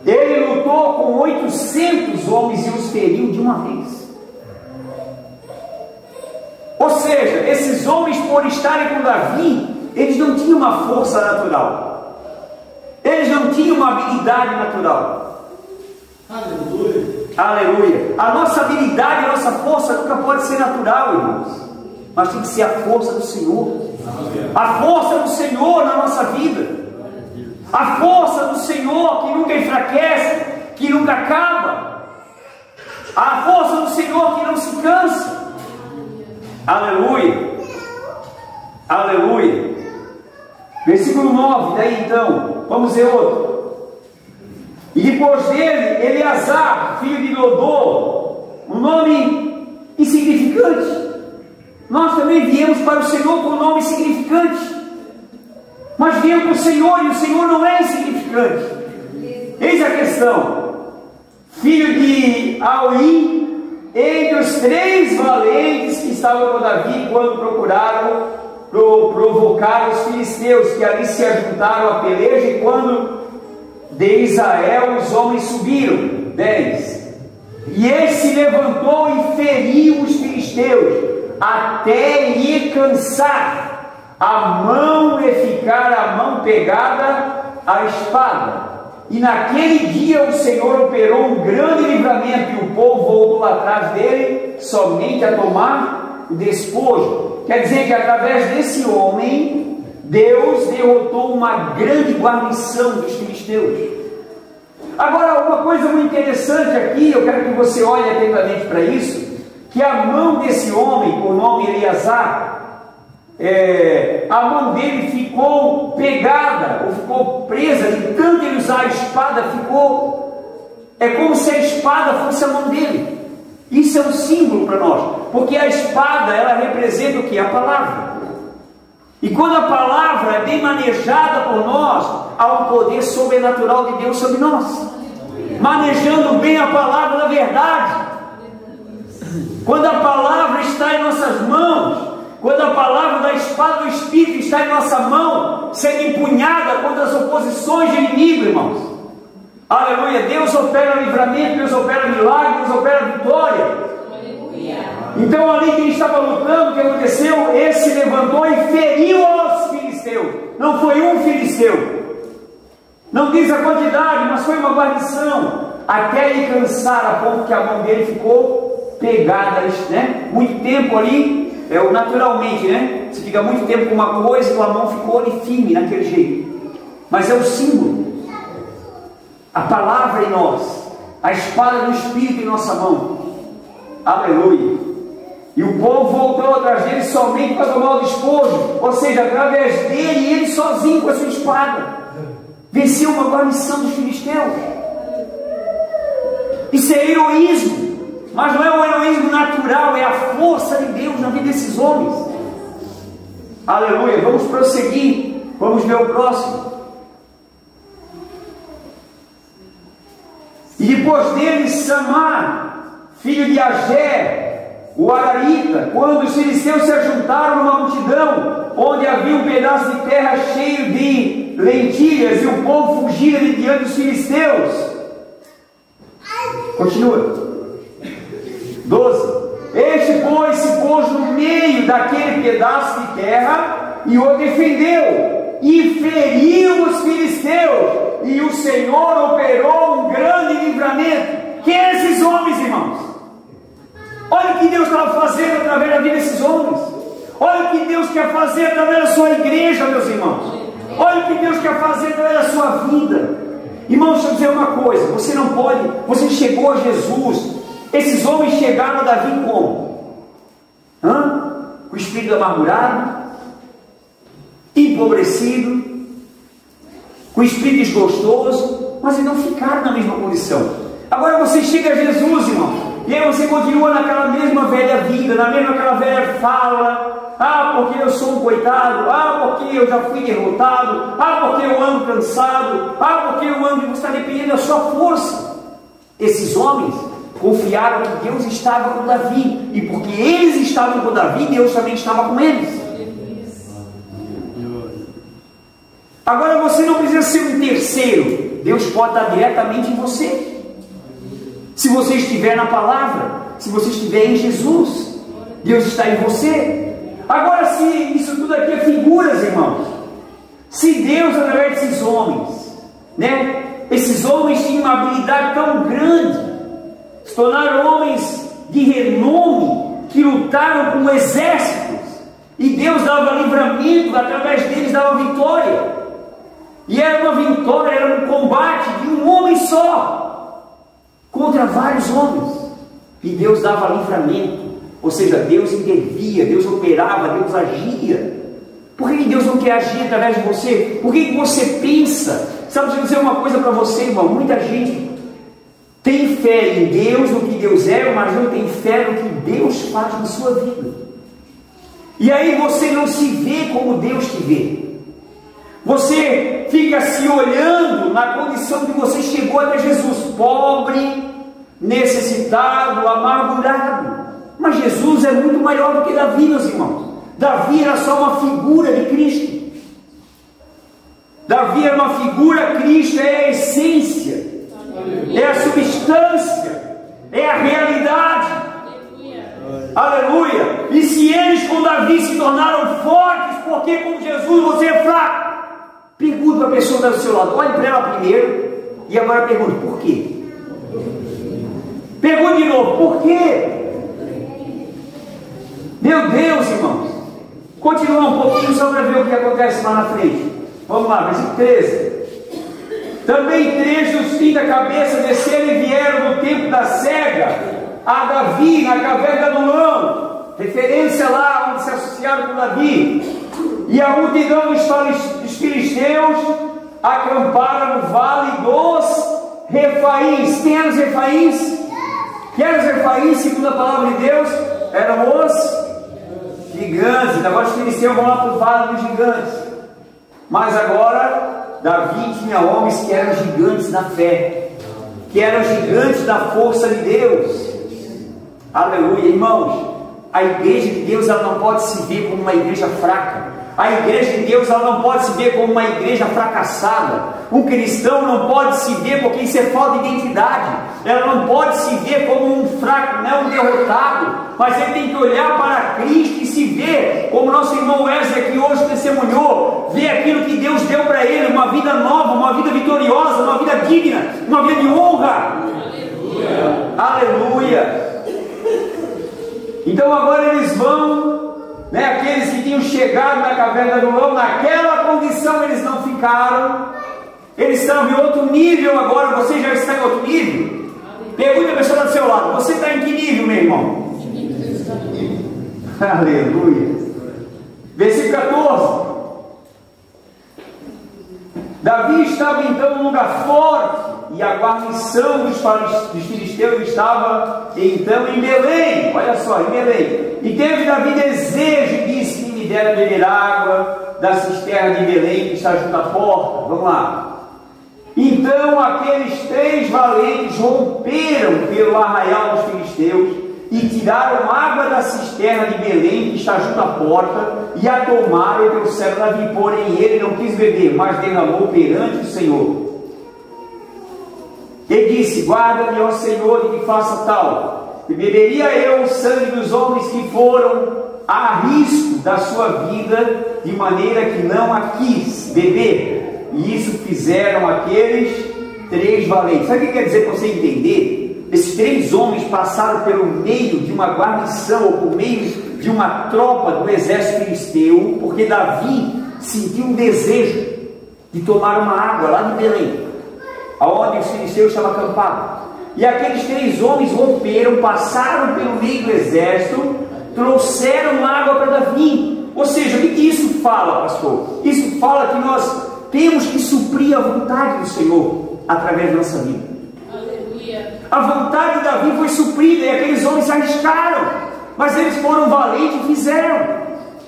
ele lutou com 800 homens e os feriu de uma vez. Ou seja, esses homens, por estarem com Davi, eles não tinham uma força natural, eles não tinham uma habilidade natural. Aleluia. Aleluia. A nossa habilidade, a nossa força nunca pode ser natural, irmãos, mas tem que ser a força do Senhor. A força do Senhor na nossa vida. A força do Senhor que nunca enfraquece, que nunca acaba. A força do Senhor que não se cansa. Aleluia. Aleluia. Versículo 9, daí então, vamos ver outro. E depois dele, Eleazar, filho de Dodô, um nome insignificante. Nós também viemos para o Senhor com um nome insignificante. Mas viemos para o Senhor e o Senhor não é insignificante. Eis a questão. Filho de Aui, entre os 3 valentes que estavam com Davi quando procuraram provocar os filisteus, que ali se ajuntaram à peleja, e quando de Israel os homens subiram. 10. E ele se levantou e feriu os filisteus, até lhe cansar a mão e ficar a mão pegada à espada. E naquele dia o Senhor operou um grande livramento, e o povo voltou atrás dele somente a tomar o despojo. Quer dizer que através desse homem, Deus derrotou uma grande guarnição dos filisteus. Agora, uma coisa muito interessante aqui, eu quero que você olhe atentamente para isso, que a mão desse homem, por nome Eleazar, a mão dele ficou pegada, ou ficou presa, de tanto ele usar a espada, é como se a espada fosse a mão dele. Isso é um símbolo para nós, porque a espada, ela representa o que? A palavra. E quando a palavra é bem manejada por nós, há um poder sobrenatural de Deus sobre nós, manejando bem a palavra da verdade. Quando a palavra está em nossas mãos, quando a palavra da espada do Espírito está em nossa mão, sendo empunhada contra as oposições de inimigo, irmãos. Aleluia. Deus opera livramento, Deus opera milagre, Deus opera vitória. Aleluia. Então ali quem estava lutando, o que aconteceu? Ele se levantou e feriu aos filisteus. Não foi um filisteu, não diz a quantidade, mas foi uma guarnição, até ele cansar, a ponto que a mão dele ficou pegada, né? Muito tempo ali. Naturalmente, né? Você fica muito tempo com uma coisa e a mão ficou ali firme naquele jeito. Mas é o símbolo. A palavra em nós, a espada do Espírito em nossa mão. Aleluia. E o povo voltou atrás dele somente para tomar o despojo. Ou seja, através dele, ele sozinho com a sua espada venceu uma guarnição dos filisteus. Isso é heroísmo. Mas não é um heroísmo natural, é a força de Deus na vida desses homens. Aleluia. Vamos prosseguir. Vamos ver o próximo. E depois dele, Samar, filho de Agé, o Ararita, quando os filisteus se ajuntaram numa multidão, onde havia um pedaço de terra cheio de lentilhas, e o povo fugira de diante dos filisteus. Continua. 12. Este, pois, se pôs no meio daquele pedaço de terra e o defendeu, e feriu os filisteus, e o Senhor operou um grande livramento. Quem são esses homens, irmãos? Olha o que Deus estava fazendo através da vida desses homens. Olha o que Deus quer fazer através da sua igreja, meus irmãos. Olha o que Deus quer fazer através da sua vida. Irmãos, deixa eu dizer uma coisa. Você não pode, você chegou a Jesus. Esses homens chegaram a Davi como? Com o espírito amargurado, empobrecido, com o espírito desgostoso, mas eles não ficaram na mesma condição. Agora você chega a Jesus, irmão, e aí você continua naquela mesma velha vida, na mesma aquela velha fala. Porque eu sou um coitado, porque eu já fui derrotado, porque eu ando cansado, porque eu ando, você está dependendo da sua força. Esses homens confiaram que Deus estava com Davi, e porque eles estavam com Davi, Deus também estava com eles. Agora você não precisa ser um terceiro, Deus pode estar diretamente em você. Se você estiver na palavra, se você estiver em Jesus, Deus está em você. Agora, se isso tudo aqui é figuras, irmãos, se Deus, através desses homens, né, esses homens tinham uma habilidade tão grande, se tornaram homens de renome, que lutaram com exércitos, e Deus dava livramento, através deles dava vitória, e era uma vitória homem só contra vários homens. E Deus dava livramento. Ou seja, Deus intervia, Deus operava, Deus agia. Por que Deus não quer agir através de você? Por que você pensa? Sabe, deixa eu dizer uma coisa para você, irmão. Muita gente tem fé em Deus, no que Deus é, mas não tem fé no que Deus faz na sua vida. E aí você não se vê como Deus te vê. Você fica se olhando na condição que você chegou até Jesus, pobre, necessitado, amargurado. Mas Jesus é muito maior do que Davi, meus irmãos. Davi era só uma figura de Cristo. Davi era uma figura, Cristo é a essência, é a substância, é a realidade. Aleluia! E se eles com Davi se tornaram fortes, por que com Jesus você é fraco? Pergunta para a pessoa que está do seu lado, olhe para ela primeiro e agora pergunte, por quê? Pergunte de novo, por quê? Meu Deus, irmãos, continua um pouquinho só para ver o que acontece lá na frente. Vamos lá, versículo 13. Também 3 dos filhos da cabeça desceram e vieram no tempo da cega a Davi na caverna do Adulão, referência lá onde se associaram com Davi. E a multidão dos filisteus acamparam no vale dos Refaíns. Quem eram os Refaíns? Quem eram os Refaíns, segundo a palavra de Deus? Eram os gigantes. Agora os filisteus vão lá para o vale dos gigantes. Mas agora Davi tinha homens que eram gigantes na fé, que eram gigantes da força de Deus. Aleluia, irmãos. A igreja de Deus, ela não pode se ver como uma igreja fraca. A igreja de Deus, ela não pode se ver como uma igreja fracassada. Um cristão não pode se ver, porque isso é falta de identidade. Ela não pode se ver como um fraco, não é um derrotado, mas ele tem que olhar para Cristo e se ver como nosso irmão Wesley aqui hoje testemunhou, ver aquilo que Deus deu para ele, uma vida nova, uma vida vitoriosa, uma vida digna, uma vida de honra. Aleluia! Aleluia! Então agora eles vão, aqueles que tinham chegado na caverna do Adulão, naquela condição eles não ficaram, eles estavam em outro nível agora. Você já está em outro nível? Pergunta a pessoa do seu lado, você está em que nível, meu irmão? Aleluia. Versículo 14. Davi estava então num lugar forte, e a guarnição dos filisteus estava então em Belém. Olha só, em Belém. E teve Davi desejo e disse: quem me dera beber água da cisterna de Belém que está junto à porta. Vamos lá. Então aqueles 3 valentes romperam pelo arraial dos filisteus e tiraram água da cisterna de Belém que está junto à porta e a tomaram e trouxeram Davi. Porém ele não quis beber, mas derramou perante o Senhor. E disse: guarda-me, ó Senhor, de que faça tal. E beberia eu o sangue dos homens que foram a risco da sua vida, de maneira que não a quis beber. E isso fizeram aqueles 3 valentes. Sabe o que quer dizer para você entender? Esses 3 homens passaram pelo meio de uma guarnição, ou por meio de uma tropa do exército filisteu, porque Davi sentiu um desejo de tomar uma água lá de Belém, aonde os filisteus estavam acampados. E aqueles 3 homens romperam, passaram pelo meio do exército, trouxeram água para Davi. Ou seja, o que isso fala, pastor? Isso fala que nós temos que suprir a vontade do Senhor através da nossa vida. Aleluia. A vontade de Davi foi suprida e aqueles homens se arriscaram, mas eles foram valentes e fizeram.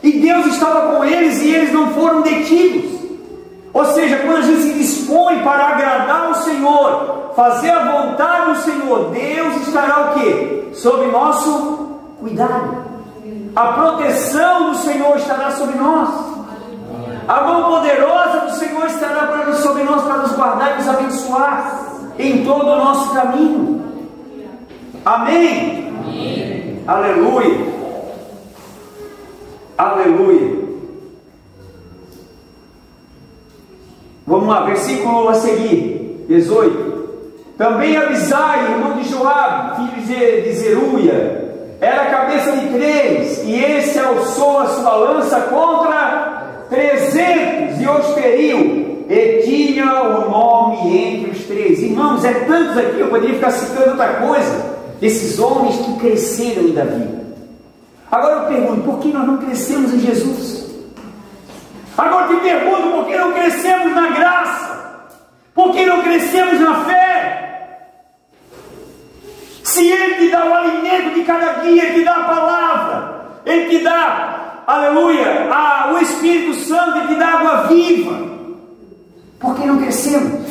E Deus estava com eles e eles não foram detidos. Ou seja, quando a gente se dispõe para agradar o Senhor, fazer a vontade do Senhor, Deus estará o quê? Sob nosso cuidado. A proteção do Senhor estará sobre nós. A mão poderosa do Senhor estará sobre nós para nos guardar e nos abençoar em todo o nosso caminho. Amém? Amém. Aleluia. Aleluia. Vamos lá, versículo a seguir, 18. Também Abisai, irmão de Joabe, filho de Zeruia, era a cabeça de 3, e esse alçou a sua lança contra 300 e os feriu, e tinha o nome enorme entre os três. Irmãos, é tantos aqui, eu poderia ficar citando outra coisa, desses homens que cresceram em Davi. Agora eu pergunto, por que nós não crescemos em Jesus? Agora eu te pergunto, por que não crescemos na graça? Por que não crescemos na fé? Se Ele te dá o alimento de cada dia, Ele te dá a palavra, Ele te dá, aleluia, o Espírito Santo, Ele te dá água viva, por que não crescemos?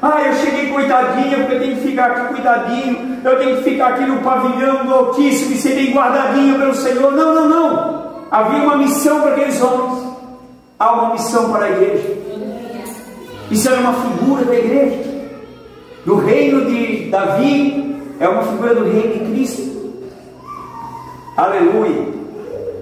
Eu cheguei coitadinha, porque eu tenho que ficar aqui cuidadinho, eu tenho que ficar aqui no pavilhão do Altíssimo e ser bem guardadinho pelo Senhor. Não, não. Havia uma missão para aqueles homens. Há uma missão para a igreja. Isso era uma figura da igreja. Do reino de Davi, é uma figura do reino de Cristo. Aleluia.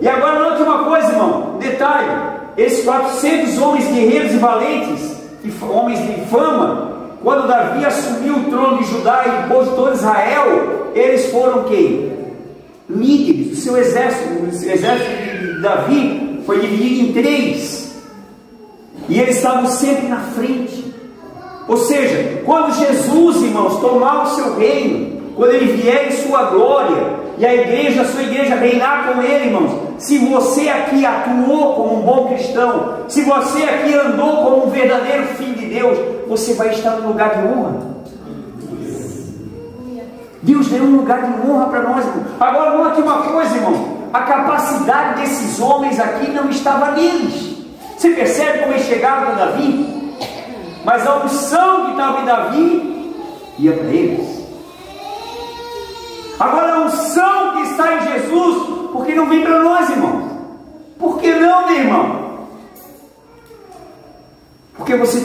E agora note uma coisa, irmão, detalhe: esses 400 homens guerreiros e valentes, homens de fama, quando Davi assumiu o trono de Judá e depois de todo Israel, eles foram quem? Líderes. O seu exército, o exército de Davi foi dividido em 3, e eles estavam sempre na frente. Ou seja, quando Jesus, irmãos, tomar o seu reino, quando Ele vier em sua glória, e a igreja, a sua igreja reinar com Ele, irmãos, se você aqui atuou como um bom cristão, se você aqui andou como um verdadeiro filho de Deus, você vai estar no lugar de honra. Deus deu um lugar de honra para nós, irmão. Agora note uma coisa, irmão, a capacidade desses homens aqui não estava neles. Você percebe como eles chegaram com Davi? Mas a unção que estava em Davi ia para eles. Agora a unção que está em Jesus, por que não vem para nós, irmão? Por que não, meu irmão? Porque você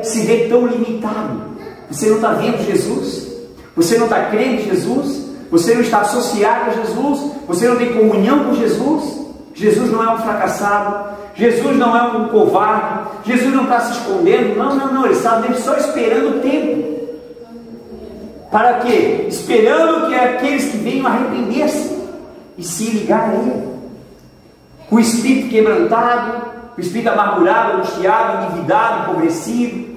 se vê tão limitado. Você não está vendo Jesus, você não está crendo em Jesus, você não está associado a Jesus, você não tem comunhão com Jesus. Jesus não é um fracassado, Jesus não é um covarde, Jesus não está se escondendo. Não, Ele está só esperando o tempo. Para quê? Esperando que aqueles que venham arrepender-se e se ligar a Ele. O espírito quebrantado, o espírito amargurado, angustiado, endividado, empobrecido.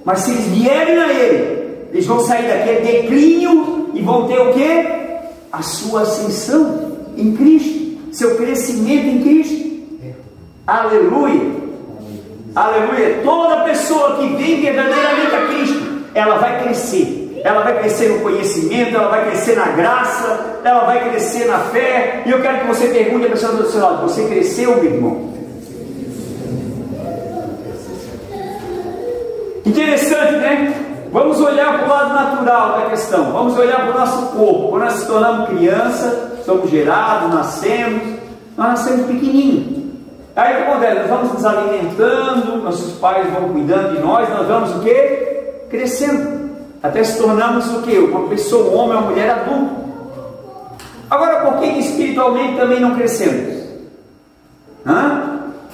Mas se eles vierem a Ele, eles vão sair daquele declínio e vão ter o quê? A sua ascensão em Cristo, seu crescimento em Cristo. Aleluia! Aleluia! Toda pessoa que vem verdadeiramente a Cristo, ela vai crescer. Ela vai crescer no conhecimento, ela vai crescer na graça, ela vai crescer na fé. E eu quero que você pergunte a pessoa do seu lado: você cresceu, meu irmão? Interessante, né? Vamos olhar para o lado natural da questão. Vamos olhar para o nosso corpo. Quando nós nos tornamos criança, somos gerados, nascemos. Nós nascemos pequenininhos. Aí o que acontece? Nós vamos nos alimentando, nossos pais vão cuidando de nós, nós vamos o quê? Crescendo. Até se tornamos o quê? Uma pessoa, um homem, uma mulher adulta. Agora, por que espiritualmente também não crescemos?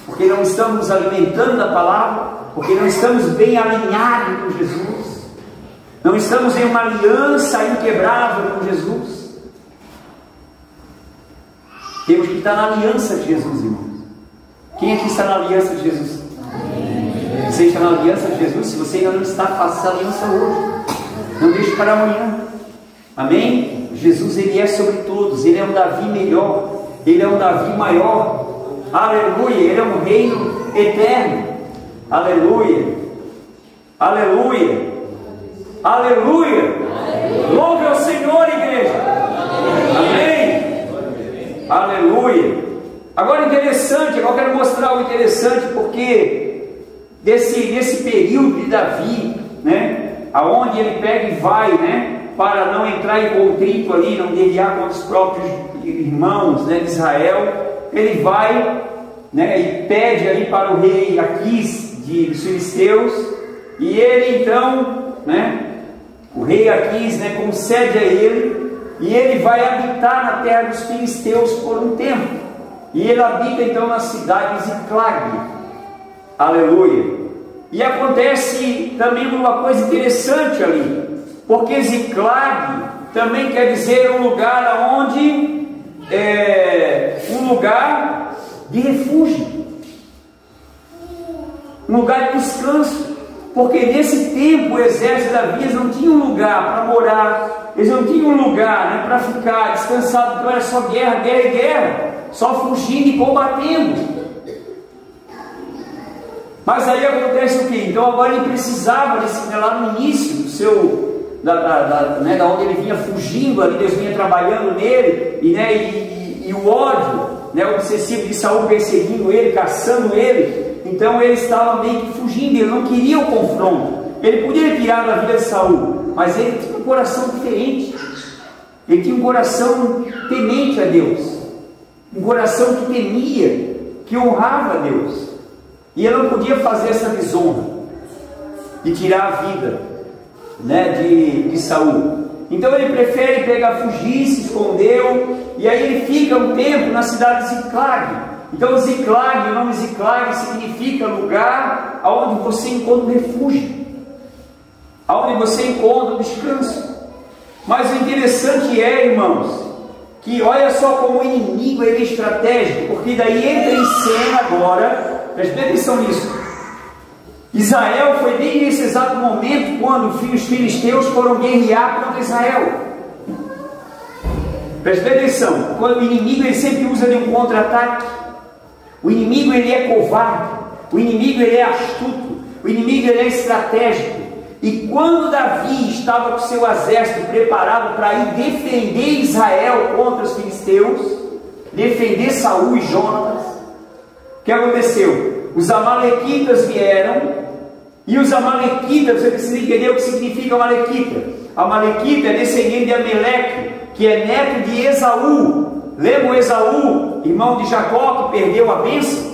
Porque não estamos nos alimentando da palavra, porque não estamos bem alinhados com Jesus, não estamos em uma aliança inquebrável com Jesus. Temos que estar na aliança de Jesus, irmãos. Quem aqui está na aliança de Jesus? Você está na aliança de Jesus? Se você ainda não está, faça essa aliança hoje. Não deixe para amanhã. Amém? Jesus, Ele é sobre todos. Ele é um Davi melhor. Ele é um Davi maior. Aleluia. Ele é um reino eterno. Aleluia. Aleluia. Aleluia. Louve ao Senhor, igreja. Amém? Aleluia. Agora interessante, agora eu quero mostrar algo interessante, porque desse período de Davi, né? Aonde ele pega e vai, né, para não entrar em contrito ali, não guerrear contra os próprios irmãos, né, de Israel, ele vai, né, e pede ali para o rei Aquis dos filisteus, e ele então, né, o rei Aquis, né, concede a ele, e ele vai habitar na terra dos filisteus por um tempo, e ele habita então na cidade de Ziclag. Aleluia. E acontece também uma coisa interessante ali, porque Ziclag também quer dizer um lugar onde um lugar de refúgio, um lugar de descanso. porque nesse tempo o exército de Davi eles não tinham lugar para morar, eles não tinham lugar, né, para ficar descansado, então era só guerra, guerra e guerra, só fugindo e combatendo. Mas aí acontece o que? Então agora ele precisava, lá no início do seu, da onde ele vinha fugindo, ali Deus vinha trabalhando nele, e o ódio, né, obsessivo de Saul perseguindo ele, caçando ele, então ele estava meio que fugindo, ele não queria o confronto. Ele podia tirar da vida de Saul, mas ele tinha um coração diferente, ele tinha um coração temente a Deus, um coração que temia, que honrava a Deus. E ele não podia fazer essa desonra de tirar a vida, né, de Saul. Então ele prefere fugir, se escondeu, e aí ele fica um tempo na cidade de Ziclag. Então Ziclag, o nome Ziclag significa lugar onde você encontra um refúgio, onde você encontra um descanso. Mas o interessante é, irmãos, que olha só como o inimigo ele é estratégico, porque daí entra em cena agora. Preste atenção nisso. Israel foi bem nesse exato momento quando os filisteus foram guerrear contra Israel. Preste atenção. Quando o inimigo ele sempre usa de um contra-ataque. O inimigo ele é covarde. O inimigo ele é astuto. O inimigo ele é estratégico. E quando Davi estava com seu exército preparado para ir defender Israel contra os filisteus, defender Saul e Jonatas, o que aconteceu? Os amalequitas vieram, e os amalequitas, você precisa entender o que significa amalequita. Amalequita é descendente de Ameleque, que é neto de Esaú. Lembra Esaú, irmão de Jacó, que perdeu a bênção?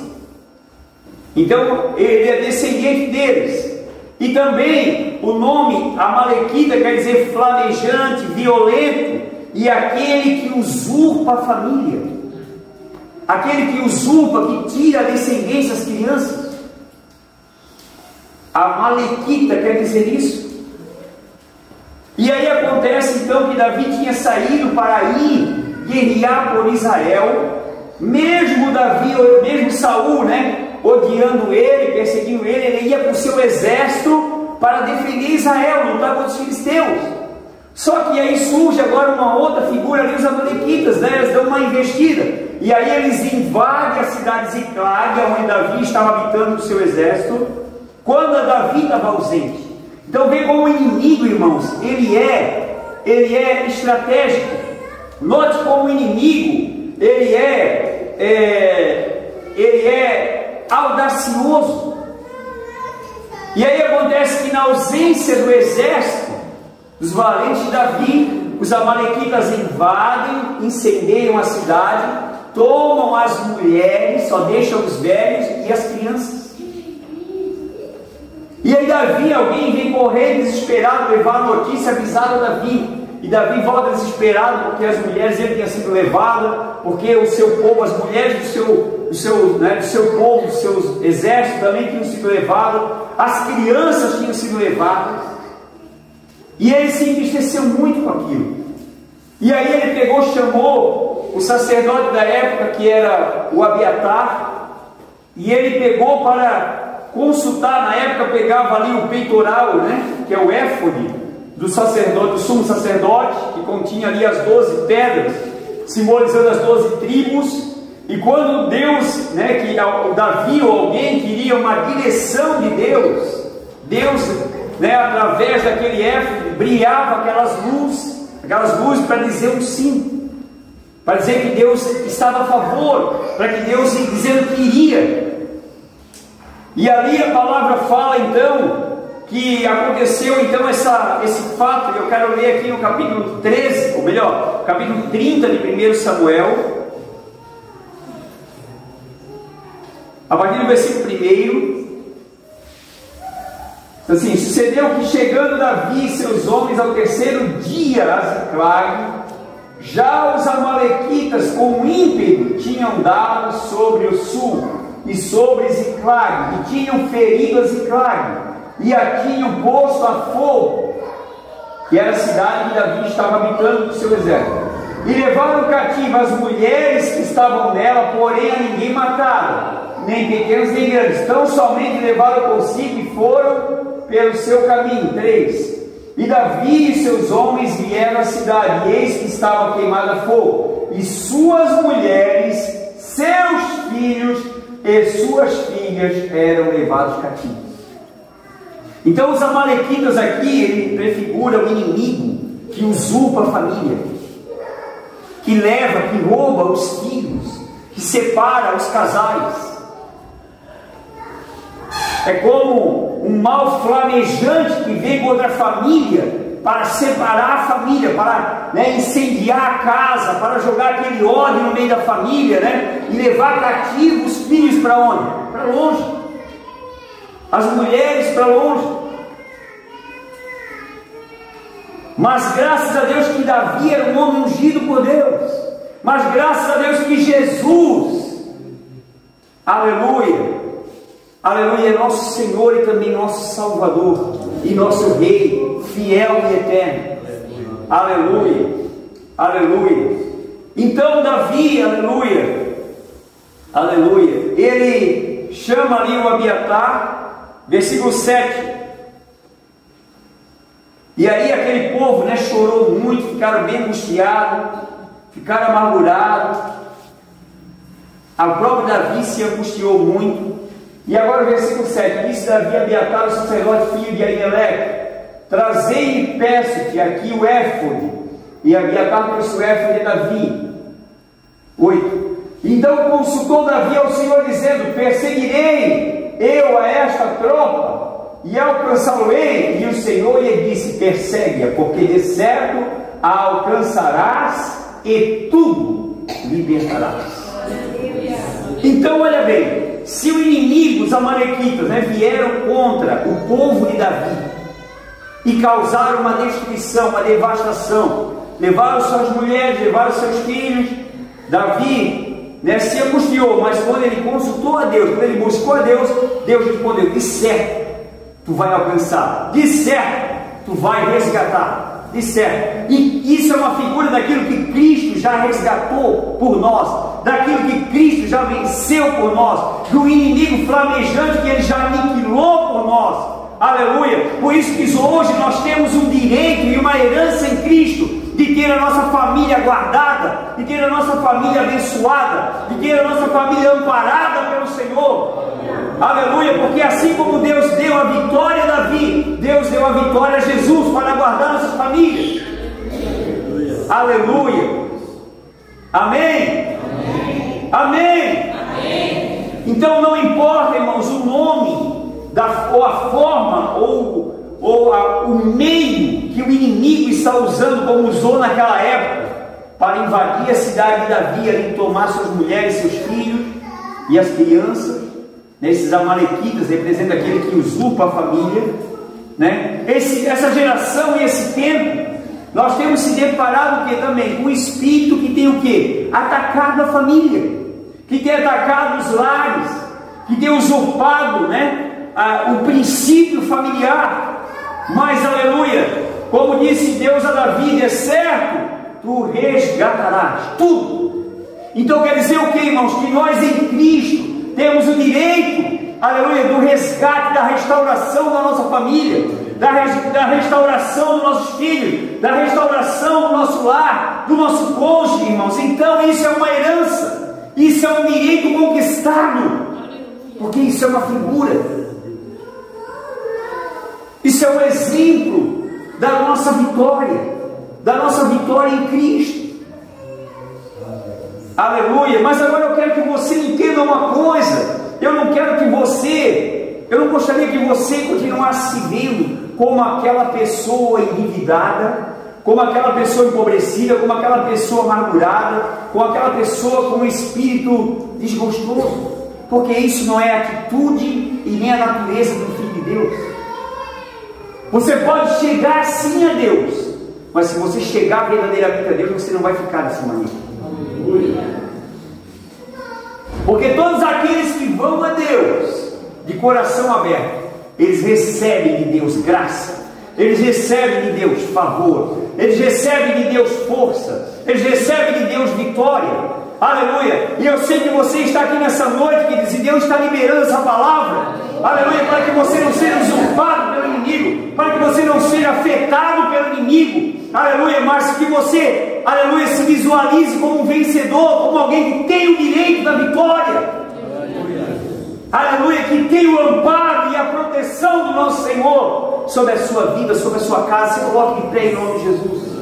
Então, ele é descendente deles. E também, o nome amalequita quer dizer flamejante, violento, e aquele que usurpa a família. Aquele que usurpa, que tira a descendência das crianças. A Amalequita quer dizer isso. E aí acontece então que Davi tinha saído para ir guerrear por Israel, mesmo Saul, né, odiando ele, perseguindo ele ia com o seu exército para defender Israel, lutar contra os filisteus. Só que aí surge agora uma outra figura ali, os amalequitas, né, eles dão uma investida. E aí eles invadem a cidade de Ziclag, onde Davi estava habitando com o seu exército, quando Davi estava ausente. Então vê como o inimigo, irmãos, ele é estratégico. Note como o inimigo, ele é audacioso. E aí acontece que na ausência do exército, dos valentes de Davi, os amalequitas invadem, incendeiam a cidade, tomam as mulheres, só deixam os velhos e as crianças. E aí Davi, alguém vem correr desesperado, levar a notícia, avisar a Davi. E Davi volta desesperado, porque as mulheres dele tinham sido levadas, porque o seu povo, as mulheres do seu povo, dos seus exércitos também tinham sido levadas, as crianças tinham sido levadas. E ele se entristeceu muito com aquilo. E aí ele pegou, chamou o sacerdote da época, que era o Abiatar, e ele pegou para consultar. Na época pegava ali o peitoral, né, que é o éfode do sacerdote, do sumo sacerdote, que continha ali as 12 pedras, simbolizando as 12 tribos. E quando Deus, né, que o Davi ou alguém queria uma direção de Deus, né, através daquele éfode, brilhava aquelas luzes para dizer um sim, para dizer que Deus estava a favor, para que Deus dizendo que iria. E ali a palavra fala então que aconteceu então esse fato. Eu quero ler aqui no capítulo 13, ou melhor, capítulo 30 de 1 Samuel, a partir do versículo 1. Assim: sucedeu que, chegando Davi e seus homens ao terceiro dia a Ziclag, já os amalequitas com ímpeto tinham dado sobre o sul e sobre Ziclag, e tinham ferido a Ziclag, e a tinham posto a fogo, que era a cidade que Davi estava habitando com seu exército, e levaram cativo as mulheres que estavam nela, porém a ninguém mataram, nem pequenos nem grandes, tão somente levaram consigo e foram pelo seu caminho. 3. E Davi e seus homens vieram à cidade, e eis que estava queimada a fogo, e suas mulheres, seus filhos e suas filhas eram levados cativos. Então os amalequitas aqui, ele prefigura o inimigo que usurpa a família, que leva, que rouba os filhos, que separa os casais. É como um mal flamejante que vem contra a família para separar a família, para incendiar a casa, para jogar aquele ódio no meio da família, e levar cativos os filhos para onde? Para longe. As mulheres para longe. Mas graças a Deus que Davi era um homem ungido por Deus. Mas graças a Deus que Jesus, aleluia, aleluia, é nosso Senhor e também nosso Salvador e nosso Rei, fiel e eterno. Aleluia, aleluia. Então Davi, aleluia, aleluia, ele chama ali o Abiatar, versículo 7. E aí aquele povo chorou muito, ficaram bem angustiados, ficaram amargurados. A próprio Davi se angustiou muito. E agora o versículo 7, disse Davi a Abiatar, o sacerdote, filho de Ahimelec: trazei-me, peço-te, aqui o éfode. E Abiatar trouxe o éfode de Davi. 8. Então consultou Davi ao Senhor, dizendo: perseguirei eu a esta tropa e alcançá-lo-ei? E o Senhor lhe disse: persegue-a, porque de certo a alcançarás e tudo libertarás. Então olha bem, se o inimigo, os amalequitas, vieram contra o povo de Davi e causaram uma destruição, uma devastação, levaram suas mulheres, levaram seus filhos, Davi se angustiou, mas quando ele consultou a Deus, quando ele buscou a Deus, Deus respondeu: de certo tu vai alcançar, de certo tu vai resgatar, de certo. E isso é uma figura daquilo que Cristo já resgatou por nós, daquilo que Cristo já venceu por nós, do inimigo flamejante que ele já aniquilou por nós. Aleluia. Por isso que hoje nós temos um direito e uma herança em Cristo, de ter a nossa família guardada, de ter a nossa família abençoada, de ter a nossa família amparada pelo Senhor. Aleluia, porque assim como Deus deu a vitória a Davi, Deus deu a vitória a Jesus para guardar nossas famílias. Aleluia. Amém? Amém? Amém? Amém. Então não importa, irmãos, o nome, ou a forma, ou o meio que o inimigo está usando, como usou naquela época, para invadir a cidade de Davi, ali, tomar suas mulheres, seus filhos e as crianças. Esses amalequitas representam aquele que usurpa a família, essa geração e esse tempo, nós temos se deparado também com um espírito que tem o quê? Atacado a família, que tem atacado os lares, que tem usurpado o princípio familiar. Mas aleluia, como disse Deus a Davi: de certo tu resgatarás tudo. Então quer dizer o que, irmãos? Que nós em Cristo temos o direito, aleluia, do resgate, da restauração da nossa família, da restauração dos nossos filhos, da restauração do nosso lar, do nosso cônjuge, irmãos. Então isso é uma herança, isso é um direito conquistado, porque isso é uma figura, isso é um exemplo da nossa vitória em Cristo. Aleluia. Mas agora eu quero que você entenda uma coisa. Eu não gostaria que você continuasse se vendo como aquela pessoa endividada, como aquela pessoa empobrecida, como aquela pessoa amargurada, como aquela pessoa com um espírito desgostoso, porque isso não é a atitude e nem a natureza do Filho de Deus. Você pode chegar sim a Deus, mas se você chegar verdadeiramente a Deus, você não vai ficar dessa maneira. Porque todos aqueles que vão a Deus de coração aberto, eles recebem de Deus graça, eles recebem de Deus favor, eles recebem de Deus força, eles recebem de Deus vitória. Aleluia. E eu sei que você está aqui nessa noite, queridos, e Deus está liberando essa palavra, aleluia, para que você não seja usurpado pelo inimigo. inimigo, para que você não seja afetado pelo inimigo, aleluia, mas que você, aleluia, se visualize como um vencedor, como alguém que tem o direito da vitória, aleluia, que tem o amparo e a proteção do nosso Senhor sobre a sua vida, sobre a sua casa. Se coloque em pé em nome de Jesus.